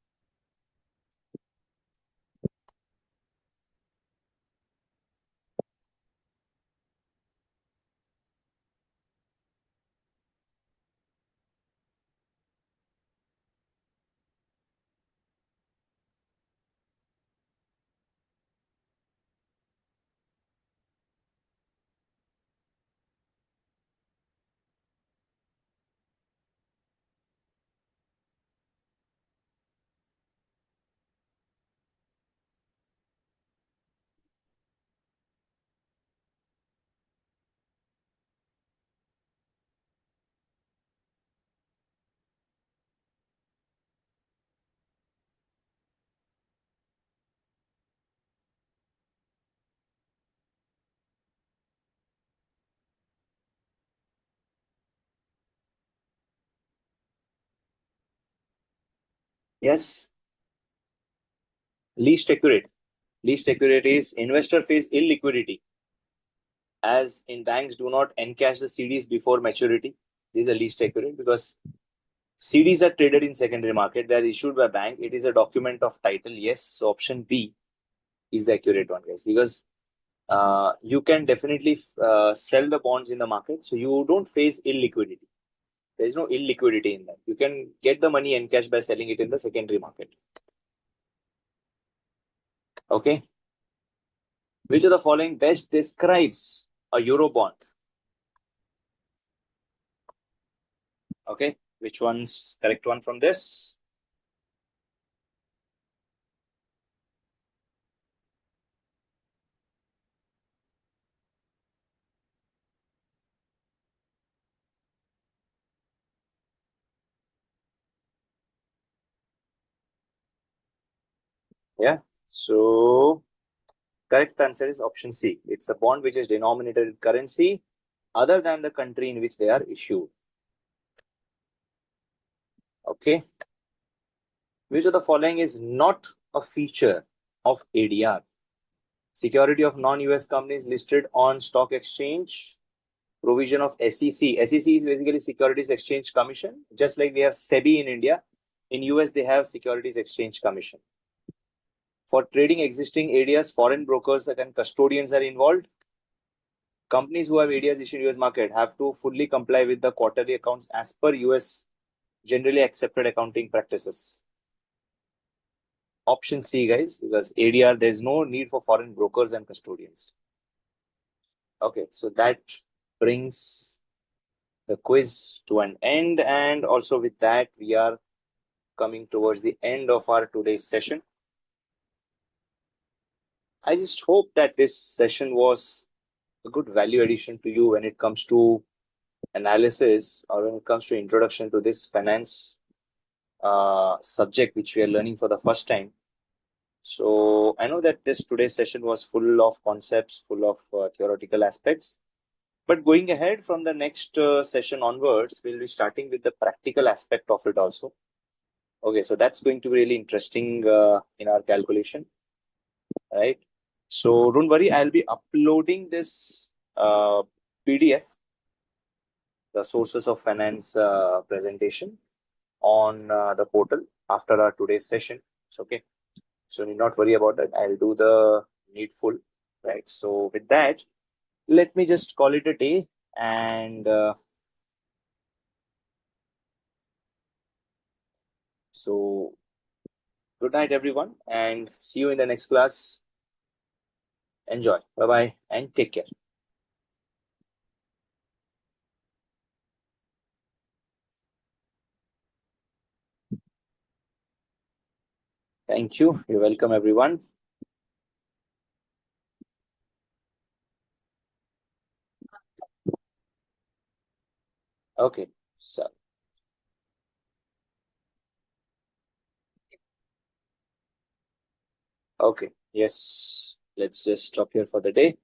Yes, least accurate. Least accurate is investor face illiquidity as in banks do not encash the CDs before maturity. This is the least accurate because CDs are traded in secondary market. They are issued by bank. It is a document of title. Yes, so option B is the accurate one, guys, because you can definitely sell the bonds in the market, so you don't face illiquidity. There is no illiquidity in that. You can get the money encashed by selling it in the secondary market. Okay. Which of the following best describes a euro bond? Okay. Which one's correct one from this? Yeah. So correct answer is option C. It's a bond which is denominated in currency other than the country in which they are issued. Okay. Which of the following is not a feature of ADR? Security of non-US companies listed on stock exchange, provision of SEC. SEC is basically Securities Exchange Commission. Just like we have SEBI in India, in US they have Securities Exchange Commission. For trading existing ADRs, foreign brokers and custodians are involved. Companies who have ADRs issued in US market have to fully comply with the quarterly accounts as per US generally accepted accounting practices. Option C, guys, because ADR, there's no need for foreign brokers and custodians. Okay, so that brings the quiz to an end. And also with that, we are coming towards the end of our today's session. I just hope that this session was a good value addition to you when it comes to analysis or when it comes to introduction to this finance subject, which we are learning for the first time. So I know that this today's session was full of concepts, full of theoretical aspects. But going ahead from the next session onwards, we'll be starting with the practical aspect of it also. Okay, so that's going to be really interesting in our calculation, right? So don't worry, I'll be uploading this PDF, the sources of finance presentation on the portal after our today's session. So, okay, so need not worry about that. I'll do the needful, right? So with that, let me just call it a day and So good night, everyone, and see you in the next class. Enjoy. Bye bye and take care. Thank you. You're welcome, everyone. Okay. So, okay. Yes. Let's just stop here for the day.